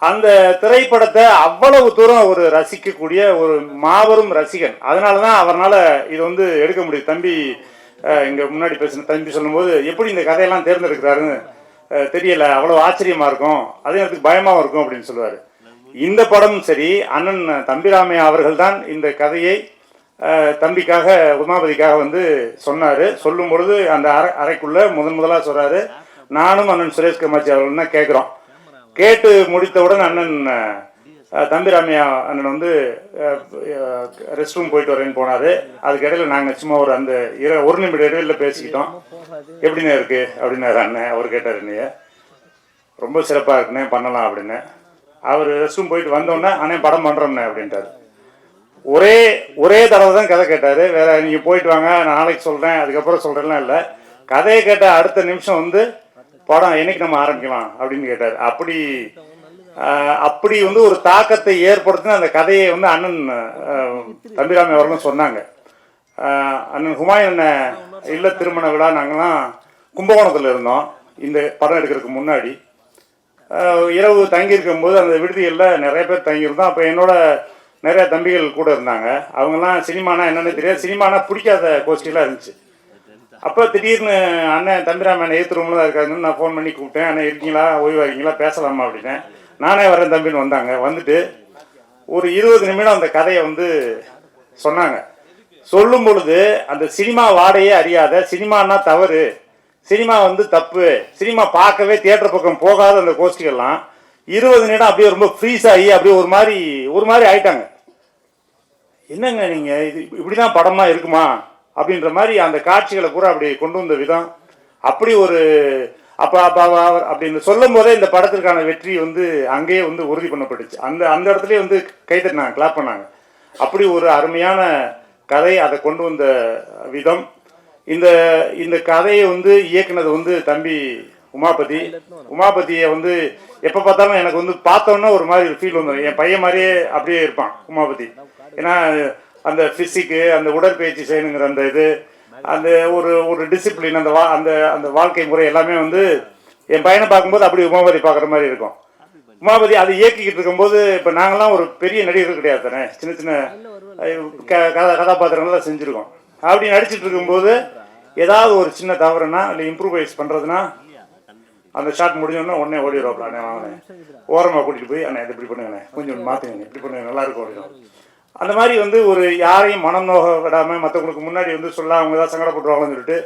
அந்த திரைப்படத்தை அவ்வளவு தூரம் ஒரு ரசிக்கக்கூடிய ஒரு மாபெரும் ரசிகன். அதனால தான் அவரால் இது வந்து எடுக்க முடியும். தம்பி இங்கே முன்னாடி பேசின தம்பி சொல்லும்போது எப்படி இந்த கதையெல்லாம் தேர்ந்தெடுக்கிறாருன்னு தெரியல, அவ்வளோ ஆச்சரியமாக இருக்கும், அதே நேரத்துக்கு பயமாகவும் இருக்கும் அப்படின்னு சொல்லுவார். இந்த படமும் சரி, அண்ணன் தம்பிராமையா அவர்கள் தான் இந்த கதையை தம்பிக்காக உமாபதிக்காக வந்து சொன்னார். சொல்லும் பொழுது அந்த அறைக்குள்ளே முதலாக சொல்கிறாரு, நானும் அண்ணன் சுரேஷ் கமாட்சி அவர்கள் தான் கேட்குறோம். கேட்டு முடித்தவுடன் அண்ணன் தம்பிராமையா அண்ணன் வந்து ரெஸ்ட் ரூம் போயிட்டு வரேன்னு போனார். அதுக்கு இடையில நாங்கள் சும்மா ஒரு அந்த 1 நிமிட இடைவெளியில் பேசிக்கிட்டோம். எப்படிண்ணே இருக்குது அப்படின்னாரு அண்ணன். அவர் கேட்டார், என்னைய ரொம்ப சிறப்பாக இருக்குண்ணே, பண்ணலாம் அப்படின்னு. அவர் ரெஸ்ட் ரூம் போயிட்டு வந்தோடனே அண்ணே படம் பண்ணுறோம்ண்ணே அப்படின்ட்டார். ஒரே தடவை தான் கதை கேட்டார். வேற நீங்கள் போயிட்டு வாங்க, நான் நாளைக்கு சொல்கிறேன், அதுக்கப்புறம் சொல்கிறேன்லாம் இல்லை. கதையை கேட்ட அடுத்த நிமிஷம் வந்து படம் என்னைக்கு நம்ம ஆரம்பிக்கலாம் அப்படின்னு கேட்டார். அப்படி வந்து ஒரு தாக்கத்தை ஏற்படுத்தின அந்த கதையை வந்து அண்ணன் தம்பிராமி அவர்களும் சொன்னாங்க. அண்ணன் ஹுமாயூன் இல்ல திருமண விழா நாங்கள்லாம் கும்பகோணத்தில் இருந்தோம். இந்த படம் எடுக்கிறதுக்கு முன்னாடி இரவு தங்கியிருக்கும் போது அந்த விடுதிகளில் நிறைய பேர் தங்கியிருந்தோம். அப்போ என்னோட நிறைய தம்பிகள் கூட இருந்தாங்க. அவங்கெல்லாம் சினிமானா என்னென்னு தெரியாது, சினிமானா பிடிக்காத கோஷ்டிலாம் இருந்துச்சு. அப்போ திடீர்னு அண்ணன் தம்பிராமன் எய்த்து ரூமில் தான் இருக்காருன்னு நான் ஃபோன் பண்ணி கூப்பிட்டேன். அண்ணன் இருக்கீங்களா, ஓய்வாக இருக்கீங்களா, பேசலாமா அப்படின்னேன். நானே வரேன் தம்பின்னு வந்தாங்க. வந்துட்டு ஒரு 20 நிமிடம் அந்த கதையை வந்து சொன்னாங்க. சொல்லும் பொழுது அந்த சினிமா வாடையே அறியாத, சினிமானா தவறு, சினிமா வந்து தப்பு, சினிமா பார்க்கவே தியேட்டர் பக்கம் போகாத அந்த கோஷ்டிகள்லாம் 20 நிமிடம் அப்படியே ரொம்ப ஃப்ரீஸ் ஆகி அப்படியே ஒரு மாதிரி ஆயிட்டாங்க. என்னங்க நீங்கள் இது இப்படி தான் படமாக இருக்குமா அப்படின்ற மாதிரி அந்த காட்சிகளை பூரா அப்படி கொண்டு வந்த விதம் அப்படி ஒரு அப்போ அப்படின்னு சொல்லும் போதே இந்த படத்திற்கான வெற்றி வந்து அங்கேயே வந்து உறுதி பண்ணப்பட்டுச்சு. அந்த இடத்துலயே வந்து கைத்தட்டினாங்க, கிளாப் பண்ணாங்க. அப்படி ஒரு அருமையான கதை, அதை கொண்டு வந்த விதம். இந்த கதையை வந்து இயக்குனது வந்து தம்பி உமாபதியை வந்து எப்போ பார்த்தாலும் எனக்கு வந்து பார்த்தோன்னா ஒரு மாதிரி ஃபீல் வந்துடும். என் பையன் மாதிரியே அப்படியே இருப்பான் உமாபதி. ஏன்னா அந்த ஃபிசிக்கு, அந்த உடற்பயிற்சி செய்யணுங்கிற அந்த இது, அந்த ஒரு டிசிப்ளின், அந்த வாழ்க்கை முறை எல்லாமே வந்து என் பையனை பார்க்கும்போது அப்படி உமாபதி பார்க்குற மாதிரி இருக்கும். உமாபதி அதை இயக்கிக்கிட்டு இருக்கும்போது இப்போ நாங்களாம் ஒரு பெரிய நடிகர்கள் கிடையாது தானே, சின்ன சின்ன கதாபாத்திரங்கள்லாம் செஞ்சுருக்கோம். அப்படி நடிச்சிட்டு இருக்கும்போது ஏதாவது ஒரு சின்ன தவறுனா இல்லை இம்ப்ரூவைஸ் பண்ணுறதுனா அந்த ஷாட் முடிஞ்சோன்னா உடனே ஓடிடுவாப்ல. அண்ணே வாங்கினேன் ஓரமாக கூட்டிகிட்டு போய், அண்ணே இது இப்படி பண்ணுங்கண்ணே, கொஞ்சம் மாற்றுங்க, இப்படி பண்ணுங்க, நல்லாயிருக்கும் அப்படின்னு. அந்த மாதிரி வந்து ஒரு யாரையும் மனம் நோக விடாமல் மற்றவங்களுக்கு முன்னாடி வந்து சொல்ல அவங்க ஏதாவது சங்கடப்பட்டுருவாங்கன்னு சொல்லிட்டு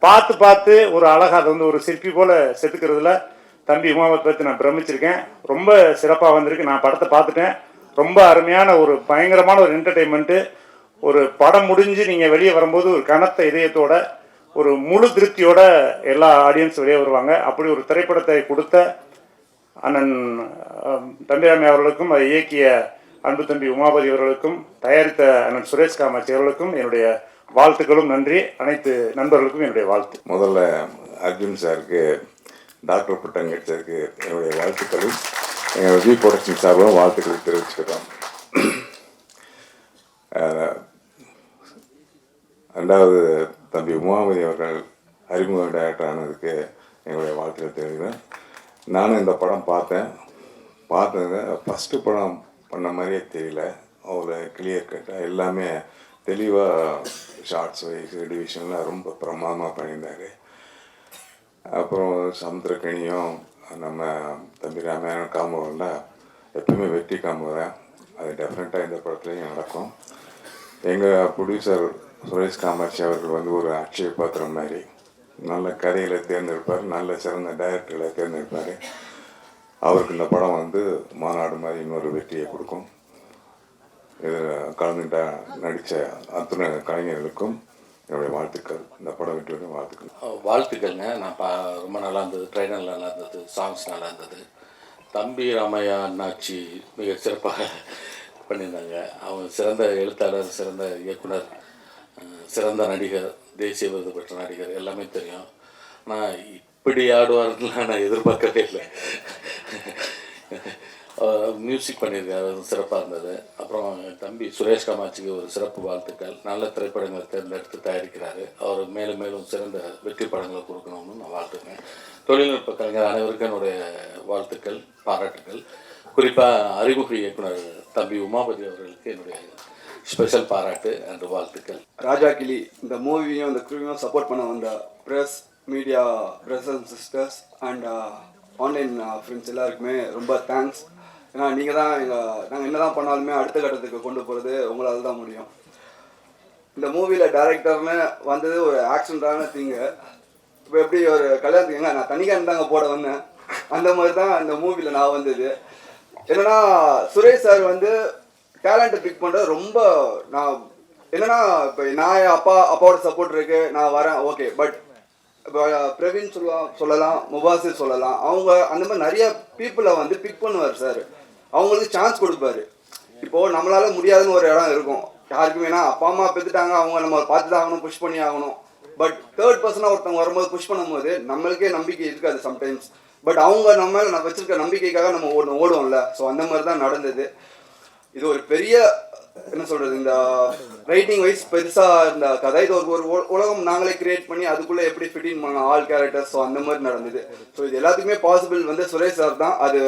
பார்த்து ஒரு அழகாக அதை வந்து ஒரு சிற்பி போல் செதுக்கிறதுல தம்பி உமாபதி பற்றி நான் பிரமிச்சிருக்கேன். ரொம்ப சிறப்பாக வந்திருக்கு. நான் படத்தை பார்த்துட்டேன். ரொம்ப அருமையான ஒரு பயங்கரமான ஒரு என்டர்டெயின்மெண்ட்டு. ஒரு படம் முடிஞ்சு நீங்கள் வெளியே வரும்போது ஒரு கனத்த இதயத்தோட, ஒரு முழு திருப்தியோட எல்லா ஆடியன்ஸ் வெளியே வருவாங்க. அப்படி ஒரு திரைப்படத்தை கொடுத்த அண்ணன் தம்பிராமன் அவர்களுக்கும், அதை இயக்கிய அன்பு தம்பி உமாபதி அவர்களுக்கும், தயாரித்த அண்ணன் சுரேஷ் காமாட்சி அவர்களுக்கும் என்னுடைய வாழ்த்துக்களும் நன்றி. அனைத்து நண்பர்களுக்கும் என்னுடைய வாழ்த்து. முதல்ல அர்ஜுன் சாருக்கு, டாக்டர் பட்டம் கிடைச்சதுக்கு என்னுடைய வாழ்த்துக்களும் எங்கள் வி ப்ரொடக்ஷன் சார்பும் வாழ்த்துக்களை தெரிவிச்சுக்கிறோம். ரெண்டாவது தம்பி உமாபதி அவர்கள் அறிமுக டைரக்டர் ஆனதுக்கு எங்களுடைய வாழ்த்துக்களை தெரிவிக்கிறேன். நானும் இந்த படம் பார்த்ததுங்க ஃபஸ்ட்டு படம் பண்ண மாதிரியே தெரியல. அவ்வளோ கிளியர் கட்டாக எல்லாமே தெளிவாக ஷார்ட்ஸ் வைஸ் டிவிஷன்லாம் ரொம்ப பிரமாதமாக பண்ணியிருந்தார். அப்புறம் சமுத்திரக்கனியும் நம்ம தம்பி ராமாயணம் காம்பவுண்டா எப்பவுமே வெற்றி காம்புறேன். அது டெஃபினட்டாக இந்த படத்துலையும் நடக்கும். எங்கள் ப்ரொடியூசர் சுரேஷ் காமாட்சி அவர்கள் வந்து ஒரு அட்சய பாத்திரம் மாதிரி நல்ல கதைகளை தேர்ந்தெடுப்பார், நல்ல சிறந்த டைரக்டர்களை தேர்ந்தெடுப்பார். அவருக்கு இந்த படம் வந்து மாநாடு மாதிரி இன்னொரு வெற்றியை கொடுக்கும். இதில் கலந்துட்ட நடித்த அத்தனை கலைஞர்களுக்கும் என்னுடைய வாழ்த்துக்கள். இந்த படம் வெற்றியோட வாழ்த்துக்கள்ங்க. நான் ரொம்ப நல்லா இருந்தது, ட்ரைனர் நல்லா இருந்தது, சாங்ஸ் நல்லா இருந்தது. தம்பி ராமையா அண்ணாச்சி மிக சிறப்பாக பண்ணியிருந்தாங்க. அவங்க சிறந்த எழுத்தாளர், சிறந்த இயக்குனர், சிறந்த நடிகர், தேசிய விருது பெற்ற நடிகர், எல்லாமே தெரியும். ஆனால் இப்படி ஆடுவார்லாம் நான் எதிர்பார்க்கவே இல்லை. மியூசிக் பண்ணியிருக்காரு, சிறப்பாக இருந்தது. அப்புறம் தம்பி சுரேஷ் காமாட்சிக்கு ஒரு சிறப்பு வாழ்த்துக்கள். நல்ல திரைப்படங்களை தேர்ந்தெடுத்து தயாரிக்கிறாரு. அவர் மேலும் மேலும் சிறந்த வெற்றி படங்களை கொடுக்கணும்னு நான் வாழ்த்துக்கிறேன். தொழில்நுட்ப கலைஞர் அனைவருக்கும் என்னுடைய வாழ்த்துக்கள், பாராட்டுகள். குறிப்பாக அறிமுக இயக்குனர் தம்பி உமாபதி அவர்களுக்கு என்னுடைய ஸ்பெஷல் பாராட்டு அண்ட் வாழ்த்துக்கள். ராஜா கிளி இந்த மூவியும் இந்த க்ரூவையும் சப்போர்ட் பண்ண வந்த press, media, brothers and sisters and online friends எல்லாருக்குமே ரொம்ப தேங்க்ஸ். ஏன்னா நீங்கள் தான் நாங்கள் என்ன தான் பண்ணாலுமே அடுத்த கட்டத்துக்கு கொண்டு போகிறது உங்களால் தான் முடியும். இந்த மூவியில் டைரக்டர்னு வந்தது ஒரு ஆக்சிடென்டான திங்கு. இப்போ எப்படி ஒரு கல்யாணத்துக்கு நான் தனிக்கான் தாங்க போட வந்தேன், அந்த மாதிரி தான் இந்த மூவியில் நான் வந்தது. என்னன்னா சுரேஷ் சார் வந்து டேலண்ட்டை பிக் பண்ணுறது ரொம்ப நான் என்னன்னா இப்போ நான் அப்பாவோட சப்போர்ட் இருக்கு, நான் வரேன், ஓகே. பட் இப்போ பிரவீன் சொல்லலாம், முபாசிர் சொல்லலாம், அவங்க அந்த மாதிரி நிறைய பீப்புளை வந்து பிக் பண்ணுவார் சார். அவங்களுக்கு சான்ஸ் கொடுப்பாரு. இப்போது நம்மளால முடியாதுன்னு ஒரு இடம் இருக்கும் யாருக்குமே. ஏன்னா அப்பா அம்மா பெற்றுட்டாங்க, அவங்க நம்ம பார்த்து தான் ஆகணும், புஷ் பண்ணி ஆகணும். பட் தேர்ட் பர்சனாக ஒருத்தவங்க வரும்போது புஷ் பண்ணும்போது நம்மளுக்கே நம்பிக்கை இருக்காது சம்டைம்ஸ். பட் அவங்க நம்ம நான் வச்சிருக்க நம்பிக்கைக்காக நம்ம ஓடுவோம்ல. ஸோ அந்த மாதிரி தான் நடந்தது. இது ஒரு பெரிய என்ன சொல்கிறது, இந்த ரைட்டிங் வைஸ் பெருசாக இருந்த கதை. இது ஒரு உலகம் நாங்களே கிரியேட் பண்ணி அதுக்குள்ளே எப்படி ஃபிட்டின் பண்ணலாம் ஆல் கேரக்டர்ஸ். ஸோ அந்த மாதிரி நடந்தது. ஸோ இது எல்லாத்துக்குமே பாசிபிள் வந்து சுரேஷ் சார் தான். அது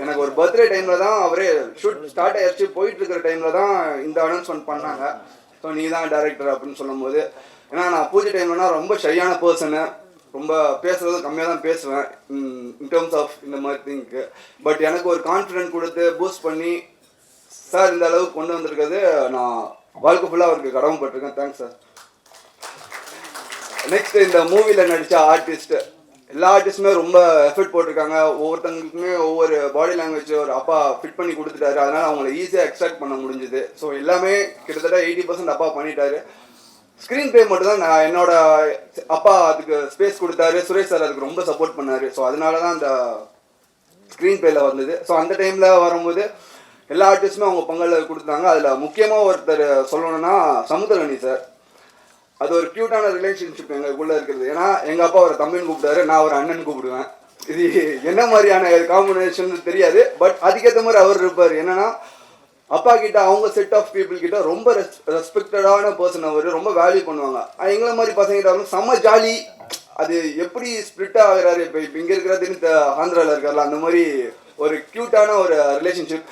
எனக்கு ஒரு பர்த்டே டைமில் தான் அவரே ஷூட் ஸ்டார்ட் ஆகிடுச்சு, போயிட்டு இருக்கிற டைமில் தான் இந்த அனௌன்ஸ்மெண்ட் பண்ணாங்க. ஸோ நீ தான் டைரக்டர் அப்படின்னு சொல்லும்போது ஏன்னா நான் பூஜை டைம்லனா ரொம்ப ஷையான பர்சனு, ரொம்ப பேசுறது கம்மியாக தான் பேசுவேன் இன் டேர்ம்ஸ் ஆஃப் இந்த மாதிரி திங்க்கு. பட் எனக்கு ஒரு கான்ஃபிடென்ட் கொடுத்து பூஸ்ட் பண்ணி சார் இந்த அளவுக்கு கொண்டு வந்திருக்கிறது நான் வாழ்க்கை ஃபுல்லாக அவருக்கு கடமைப்பட்டிருக்கேன். Thanks sir. நெக்ஸ்ட் இந்த மூவியில் நடித்த ஆர்டிஸ்ட் எல்லா ஆர்டிஸ்ட்டுமே ரொம்ப எஃபர்ட் போட்டிருக்காங்க. ஒவ்வொருத்தங்களுக்குமே ஒவ்வொரு பாடி லாங்குவேஜ் ஒரு அப்பா ஃபிட் பண்ணி கொடுத்துட்டாரு. அதனால் அவங்கள ஈஸியாக எக்ஸ்ட்ராக்ட் பண்ண முடிஞ்சுது. ஸோ எல்லாமே கிட்டத்தட்ட 80% அப்பா பண்ணிட்டாரு. ஸ்க்ரீன் ப்ளே மட்டும் தான் நான் என்னோட அப்பா அதுக்கு ஸ்பேஸ் கொடுத்தாரு. சுரேஷ் சார் அதுக்கு ரொம்ப சப்போர்ட் பண்ணார். ஸோ அதனால தான் அந்த ஸ்க்ரீன் ப்ளேயில் வந்தது. ஸோ அந்த டைமில் வரும்போது எல்லா ஆர்டிஸ்ட்டுமே அவங்க பங்களில் கொடுத்தாங்க. அதில் முக்கியமாக ஒருத்தர் சொல்லணும்னா சமுத்திரகனி சார். அது ஒரு க்யூட்டான ரிலேஷன்ஷிப் எங்களுக்குள்ளே இருக்கிறது. ஏன்னா எங்கள் அப்பா அவரை தம்பின்னு கூப்பிட்டாரு, நான் ஒரு அண்ணன் கூப்பிடுவேன். இது என்ன மாதிரியான காம்பினேஷன் தெரியாது. பட் அதுக்கேற்ற மாதிரி அவர் இருப்பார். என்னன்னா அப்பா கிட்ட அவங்க செட் ஆஃப் பீப்புள் கிட்ட ரொம்ப ரெஸ்பெக்டடான பர்சன். அவர் ரொம்ப வேல்யூ பண்ணுவாங்க. எங்களை மாதிரி பசங்கிட்ட செம்ம ஜாலி. அது எப்படி ஸ்பிரிட் ஆகிறாரு, இப்போ இங்கே இருக்கிறது ஆந்திராவில் இருக்கார்ல, அந்த மாதிரி ஒரு க்யூட்டான ஒரு ரிலேஷன்ஷிப்.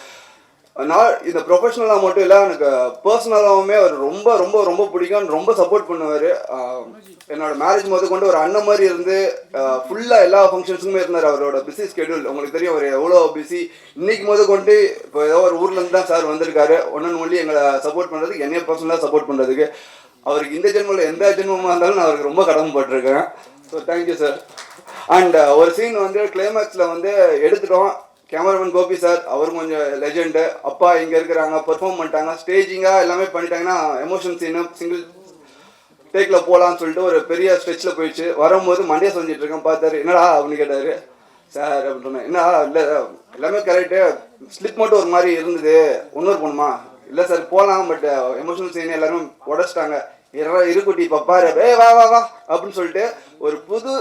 நான் இந்த ப்ரொஃபஷ்னலாக மட்டும் இல்லை, எனக்கு பர்சனலாகவுமே அவர் ரொம்ப ரொம்ப ரொம்ப பிடிக்கும். ரொம்ப சப்போர்ட் பண்ணுவார். என்னோட மேரேஜ் முதல் கொண்டு ஒரு அண்ணன் மாதிரி இருந்து ஃபுல்லாக எல்லா ஃபங்க்ஷன்ஸுக்குமே இருந்தார். அவரோட பிஸி ஸ்கெடியூல் உங்களுக்கு தெரியும், அவர் எவ்வளோ பிஸி. இன்னைக்கு முதல் கொண்டு இப்போ ஏதோ ஒரு ஊர்லேருந்து தான் சார் வந்திருக்காரு. ஒன்று ஒன்லி எங்களை சப்போர்ட் பண்ணுறதுக்கு, என்னைய பர்சனலாக சப்போர்ட் பண்ணுறதுக்கு. அவருக்கு இந்த ஜென்மத்தில் எந்த ஜென்மமாக இருந்தாலும் நான் அவருக்கு ரொம்ப கடமைப்பட்டிருக்கேன். So thank you sir. அண்ட் ஒரு சீன் வந்து கிளைமேக்ஸில் வந்து எடுத்துட்டோம். கேமராமேன் கோபி சார், அவர் கொஞ்சம் லெஜெண்டு. அப்பா இங்கே இருக்கிறாங்க, பெர்ஃபார்ம் பண்ணிட்டாங்க, ஸ்டேஜிங்காக எல்லாமே பண்ணிட்டாங்கன்னா எமோஷன் சீனு சிங்கிள் டேக்கில் போகலான்னு சொல்லிட்டு ஒரு பெரிய ஸ்ட்ரெச்சில் போயிடுச்சு. வரும்போது மண்டே செஞ்சுட்டு இருக்கேன். பார்த்தாரு, என்னடா அப்படின்னு கேட்டார். சார் அப்படின்னு சொன்னேன். என்ன இல்லை எல்லாமே கரெக்டு, ஸ்லிப் மட்டும் ஒரு மாதிரி இருந்தது, இன்னொரு போகணுமா? இல்லை சார் போகலாம், பட் எமோஷனல் சீன் எல்லாருமே உடச்சிட்டாங்க. இருக்குட்டி இப்போ பாரு, வா வா வா அப்படின்னு சொல்லிட்டு ஒரு புது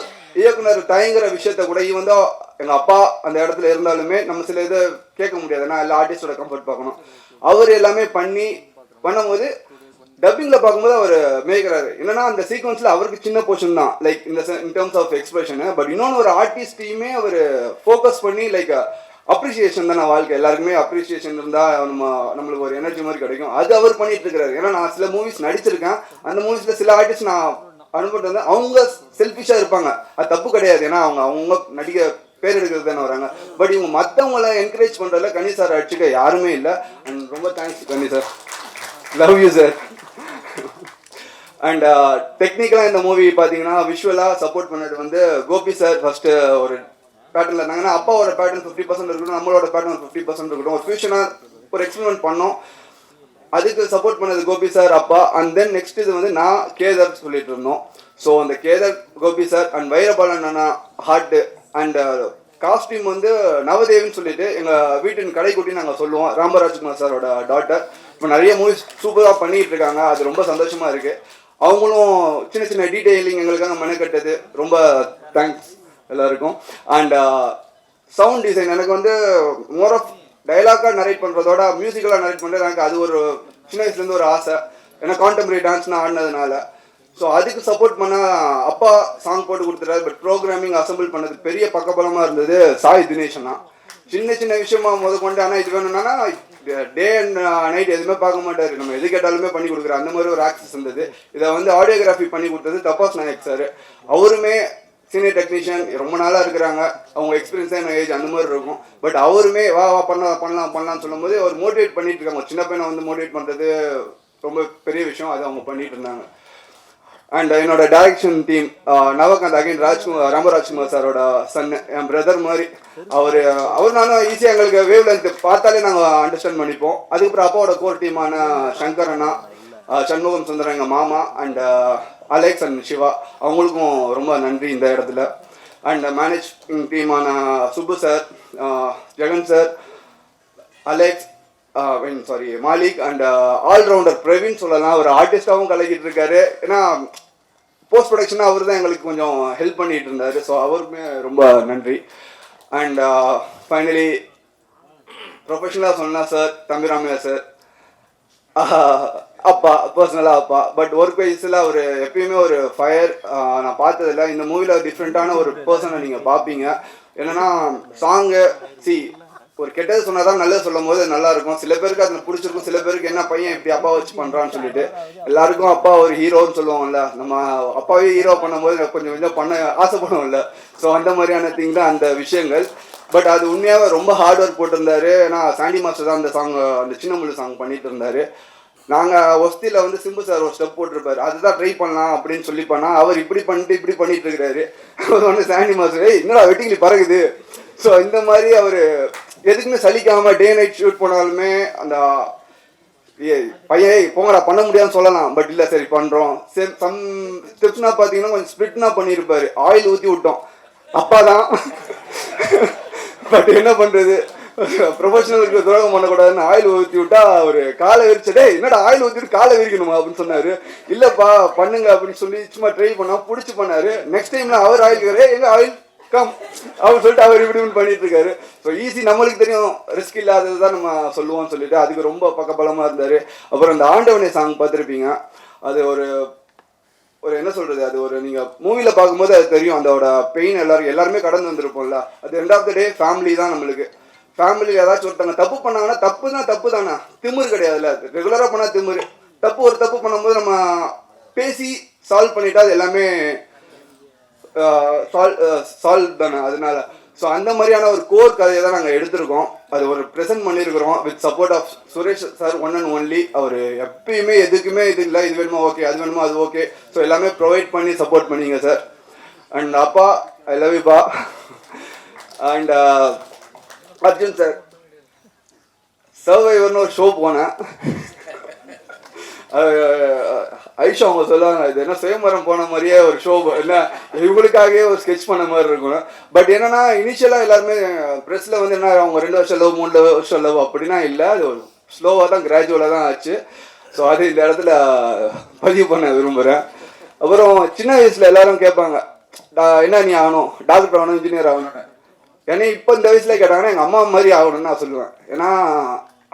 இயக்குனர் தயங்குற விஷயத்த கூட வந்து எங்கள் அப்பா அந்த இடத்துல இருந்தாலுமே நம்ம சில இதை கேட்க முடியாது. ஏன்னா எல்லா ஆர்டிஸ்டோட கம்ஃபர்ட் பார்க்கணும். அவர் எல்லாமே பண்ணும்போது டப்பிங்கில் பார்க்கும்போது அவர் மேய்க்கிறாரு. என்னன்னா அந்த சீக்வன்ஸில் அவருக்கு சின்ன போர்ஷன் தான், like in terms of expression. But இன்னொன்று ஒரு ஆர்டிஸ்டையுமே அவர் ஃபோக்கஸ் பண்ணி லைக் அப்ரிசியேஷன் தான். வாழ்க்கை எல்லாருக்குமே அப்ரிசியேஷன் இருந்தால் நம்மளுக்கு ஒரு எனர்ஜி மாதிரி கிடைக்கும். அது அவர் பண்ணிட்டு இருக்கிறாரு. ஏன்னா நான் சில மூவிஸ் நடிச்சிருக்கேன். அந்த மூவிஸில் சில ஆர்டிஸ்ட் நான் அனுப்பிட்டு வந்து அவங்க செல்ஃபிஷாக இருப்பாங்க. அது தப்பு கிடையாது. ஏன்னா அவங்க நடிக்க பேர் எடுக்கிறது தானே வராங்க. பட் இவங்க மற்றவங்களை என்கரேஜ் பண்ணுறதுல கனி சார் அடிச்சுக்க யாருமே இல்லை. அண்ட் ரொம்ப thanks Ghani sir. Love you sir. And டெக்னிக்கலாக இந்த மூவி பார்த்தீங்கன்னா விஷுவலாக சப்போர்ட் பண்ணது வந்து கோபி சார் ஃபஸ்ட்டு ஒரு பேட்டர்னில் இருந்தாங்கன்னா அப்பாவோட பேட்டர்ன் 50% இருக்கட்டும், நம்மளோட பேட்டர்ன் 50% இருக்கட்டும். ஒரு ஃபியூஷனாக ஒரு எக்ஸ்பெரிமெண்ட் பண்ணோம். அதுக்கு சப்போர்ட் பண்ணது கோபி சார், அப்பா. அண்ட் தென் நெக்ஸ்ட் இது வந்து நான் கேதர் சொல்லிட்டு இருந்தோம். ஸோ அந்த கேதர் கோபி சார் அண்ட் வைரபாலன் அண்ணா ஹார்ட்டு. அண்ட் காஸ்டியூம் வந்து நவதேவின்னு சொல்லிட்டு எங்கள் வீட்டின் கடைக்குட்டி நாங்கள் சொல்லுவோம். ராமராஜ்குமார் சாரோட டாட்டர். இப்போ நிறைய மூவிஸ் சூப்பராக பண்ணிகிட்டு இருக்காங்க. அது ரொம்ப சந்தோஷமாக இருக்குது. அவங்களும் சின்ன சின்ன டீட்டெயிலிங் எங்களுக்காக மெனக்கட்டது. ரொம்ப தேங்க்ஸ் எல்லாருக்கும். அண்ட் சவுண்ட் டிசைன் எனக்கு வந்து மோர் ஆஃப் டைலாக்காக நரேட் பண்ணுறதோட மியூசிக்கலாக நரேட் பண்ணுறது எனக்கு அது ஒரு சின்ன வயசுலேருந்து ஒரு ஆசை. ஏன்னா கான்டெம்பரரி டான்ஸ்னால் ஆடினதுனால. ஸோ அதுக்கு சப்போர்ட் பண்ண அப்பா சாங் போட்டு கொடுத்துட்டாரு. பட் ப்ரோக்ராமிங் அசம்பிள் பண்ணது பெரிய பக்கபலமாக இருந்தது சாய் தினேஷனா. சின்ன சின்ன விஷயமா கொண்டு. ஆனால் இது வேணும்னா டே அண்ட் நைட் எதுவுமே பார்க்க மாட்டார். நம்ம எது கேட்டாலுமே பண்ணி கொடுக்குறாரு. அந்த மாதிரி ஒரு ஆக்சஸ் இருந்தது. இதை வந்து ஆடியோகிராஃபி பண்ணி கொடுத்தது தபாஸ் நாயக் சார். அவருமே சீனியர் டெக்னீஷியன், ரொம்ப நாளாக இருக்கிறாங்க. அவங்க எக்ஸ்பீரியன்ஸான ஏஜ் அந்த மாதிரி இருக்கும். பட் அவருமே வா வா பண்ணலாம்னு சொல்லும்போது அவர் மோட்டிவேட் பண்ணிட்டு இருக்காங்க. சின்ன பையனை வந்து மோட்டிவேட் பண்ணுறது ரொம்ப பெரிய விஷயம். அது அவங்க பண்ணிட்டு இருந்தாங்க. அண்ட் என்னோட டைரக்ஷன் டீம் நவகாந்த் அகைன் ராமராஜ்குமார் சாரோட சன், என் பிரதர் மாதிரி. அவர் நானும் ஈஸியாக எங்களுக்கு வேவ் லென்த் பார்த்தாலே நாங்கள் அண்டர்ஸ்டாண்ட் பண்ணிப்போம். அதுக்கப்புறம் அப்பாவோட கோர் டீமான சங்கர் அண்ணா, சண்முகம் சுந்தரம் எங்கள் மாமா, அண்ட் அலெக்ஸ் அண்ட் சிவா, அவங்களுக்கும் ரொம்ப நன்றி இந்த இடத்துல. அண்ட் மேனேஜிங் டீமான Subbu sir, Jagan sir, Alex, Malik, and all rounder Praveen சொல்லலாம். ஒரு ஆர்டிஸ்டாகவும் கலக்கிட்டு இருக்காரு. ஏன்னா போஸ்ட் ப்ரொடக்ஷனாக அவர் தான் எங்களுக்கு கொஞ்சம் ஹெல்ப் பண்ணிட்டு இருந்தார். ஸோ அவருக்குமே ரொம்ப நன்றி. அண்ட் ஃபைனலி ப்ரொஃபஷனலாக சொன்னால் சார் தம்பிராமையா சார், அப்பா பர்சனலாக அப்பா. பட் ஒர்க் வைஸில் அவர் எப்பயுமே ஒரு ஃபயர். நான் பார்த்ததில்ல. இந்த மூவியில் டிஃப்ரெண்ட்டான ஒரு பர்சனை நீங்கள் பார்ப்பீங்க. என்னென்னா சாங்கு ஒரு கெட்டது சொன்னாதான் நல்லது சொல்லும் போது நல்லா இருக்கும். சில பேருக்கு அதில் பிடிச்சிருக்கும், சில பேருக்கு என்ன பையன் இப்படி அப்பா வச்சு பண்றான்னு சொல்லிட்டு. எல்லாருக்கும் அப்பா ஒரு ஹீரோன்னு சொல்லுவாங்கல்ல, நம்ம அப்பாவே ஹீரோ பண்ணும்போது கொஞ்சம் கொஞ்சம் பண்ண ஆசைப்படுவோம்ல. ஸோ அந்த மாதிரியான திங் தான் அந்த விஷயங்கள். பட் அது உண்மையாகவே ரொம்ப ஹார்ட் ஒர்க் போட்டிருந்தாரு. ஏன்னா சாண்டி மாஸ்டர் தான் அந்த சாங், அந்த சின்ன முள்ளு சாங் பண்ணிட்டு இருந்தாரு. நாங்கள் ஒஸ்தியில் வந்து சிம்பு சார் ஒரு ஸ்டெப் போட்டிருப்பாரு, அதுதான் ட்ரை பண்ணலாம் அப்படின்னு சொல்லி பண்ணால் அவர் இப்படி பண்ணிட்டு இருக்கிறாரு. அவர் வந்து சாண்டி மாஸ்டர் என்னடா வெட்டிங்களி பறகுது. ஸோ இந்த மாதிரி அவர் எதுக்குமே சலிக்காமல் டே நைட் ஷூட் போனாலுமே அந்த பையன் போங்கடா பண்ண முடியாதுன்னு சொல்லலாம், பட் இல்லை சரி பண்ணுறோம். சம் ஸ்டெப்ஸ்னா பார்த்தீங்கன்னா கொஞ்சம் ஸ்பிரிட்னா பண்ணியிருப்பாரு. ஆயில் ஊற்றி விட்டோம் அப்பா தான். பட் என்ன பண்ணுறது, ப்ரொஃபஷனலுக்கு துரோகம் பண்ணக்கூடாதுன்னு ஆயில் ஊற்றி விட்டா ஒரு காலை விரிச்சடே என்னடா ஆயில் ஊற்றிட்டு காலை விரிக்கணுமா அப்படின்னு சொன்னார். இல்லைப்பா பண்ணுங்க அப்படின்னு சொல்லி சும்மா ட்ரை பண்ணால் பிடிச்சி பண்ணார். நெக்ஸ்ட் டைமில் அவர் ஆயில் எங்கள் ஆயில் கம் அப்படின்னு சொல்லிட்டு அவர் இப்படி பண்ணிட்டு இருக்காரு. ஸோ ஈஸி, நம்மளுக்கு தெரியும் ரிஸ்க் இல்லாதது தான் நம்ம சொல்லுவோம்னு சொல்லிட்டு அதுக்கு ரொம்ப பக்கபலமாக இருந்தார். அப்புறம் அந்த ஆண்டவனே சாங் பார்த்துருப்பீங்க. அது ஒரு என்ன சொல்கிறது, அது ஒரு நீங்கள் மூவியில் பார்க்கும்போது அது தெரியும் அதோட பெயின். எல்லாருமே கடந்து வந்திருப்போம்ல. அது end of the day family தான் நம்மளுக்கு. ஃபேமிலி ஏதாச்சும் ஒருத்தவங்க தப்பு பண்ணாங்கன்னா தப்பு தானே, திமிரு கிடையாதுல்ல. ரெகுலராக பண்ணால் திமிரு. ஒரு தப்பு பண்ணும்போது நம்ம பேசி சால்வ் பண்ணிட்டா அது எல்லாமே சால்வ் தானே. அதனால ஸோ அந்த மாதிரியான ஒரு கோர் கதையை தான் நாங்கள் எடுத்திருக்கோம். அது ஒரு ப்ரெசென்ட் பண்ணியிருக்கிறோம் with support of Suresh sir, one and only. அவர் எப்பயுமே எதுக்குமே இது இல்லை, இது வேணுமா ஓகே, அது வேணுமா அது ஓகே. ஸோ எல்லாமே ப்ரொவைட் பண்ணி சப்போர்ட் பண்ணிங்க சார். அண்ட் அப்பா ஐ லவ் யூ பா. அண்ட் அர்ஜுன் சார், சர்வைவர்னு ஒரு ஷோ போனேன். ஐஷா அவங்க சொல்லுவாங்க, இது என்ன சுயமரம் போன மாதிரியே ஒரு ஷோ, என்ன இவங்களுக்காகவே ஒரு ஸ்கெட்ச் பண்ண மாதிரி இருக்கும். பட் என்னன்னா இனிஷியலாக எல்லாருமே ப்ரெஸ்ஸில் வந்து என்ன அவங்க 2 வருஷம் லவ் 3 வருஷம் லவ் அப்படின்னா இல்லை, அது ஒரு ஸ்லோவாக தான் கிராஜுவலாக தான் ஆச்சு. ஸோ அது இந்த இடத்துல பதிவு பண்ண விரும்புகிறேன். அப்புறம் சின்ன வயசில் எல்லாரும் கேட்பாங்க, என்ன நீ ஆகணும், டாக்டர் ஆகணும், இன்ஜினியர் ஆகணும். ஏன்னா இப்போ இந்த வயசில் கேட்டாங்கன்னா எங்கள் அம்மா மாதிரி ஆகணும்னு நான் சொல்லுவேன். ஏன்னா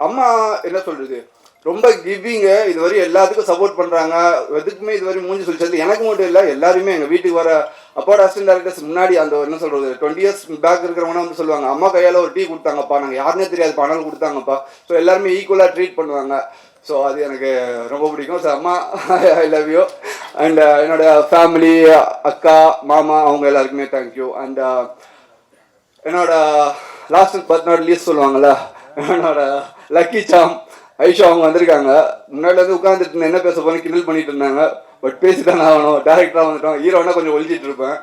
அம்மா என்ன சொல்கிறது, ரொம்ப கிவிங்கு, இதுவரை எல்லாத்துக்கும் சப்போர்ட் பண்ணுறாங்க. எதுக்குமே இதுவரை மூஞ்சி சொல்லிச்சது எனக்கு மட்டும் இல்லை, எல்லாருமே எங்கள் வீட்டுக்கு வர அப்பாவோட அசிஸ்டன்ட் டைரக்டர்ஸ் முன்னாடி அந்த என்ன சொல்கிறது 20 இயர்ஸ் பேக் இருக்கிறவங்க வந்து சொல்லுவாங்க, அம்மா கையால் ஒரு டீ கொடுத்தாங்கப்பா, நாங்கள் யாருன்னே தெரியாது பணம் கொடுத்தாங்கப்பா. ஸோ எல்லாருமே ஈக்குவலாக ட்ரீட் பண்ணுவாங்க. ஸோ அது எனக்கு ரொம்ப பிடிக்கும். ஸோ அம்மா ஐ லவ் யூ. அண்ட் என்னோட ஃபேமிலி, அக்கா மாமா அவங்க எல்லாருக்குமே தேங்க்யூ. அண்ட் என்னோட லாஸ்ட் பட் நாட் லீஸ்ட் சொல்லுவாங்கள்ல, என்னோட லக்கி சாம் ஐஷா அவங்க வந்திருக்காங்க. முன்னாடி வந்து உட்காந்துட்டு என்ன பேச போன கிண்டல் பண்ணிட்டு இருந்தாங்க. பட் பேசிதான் ஆகணும், டேரக்டராக வந்துட்டோம். ஹீரோனா கொஞ்சம் ஒழிச்சிட்டு இருப்பேன்,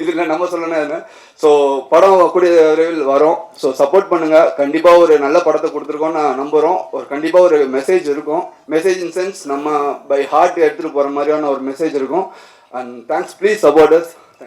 இதில் நம்ம சொல்லணும் என்ன. ஸோ படம் கூடிய விரைவில் வரும். ஸோ சப்போர்ட் பண்ணுங்கள். கண்டிப்பாக ஒரு நல்ல படத்தை கொடுத்துருக்கோன்னு நான் நம்புகிறோம். கண்டிப்பாக ஒரு மெசேஜ் இருக்கும். மெசேஜ் இன் சென்ஸ் நம்ம பை ஹார்ட் எடுத்துகிட்டு போகிற மாதிரியான ஒரு மெசேஜ் இருக்கும். And thanks, please support us.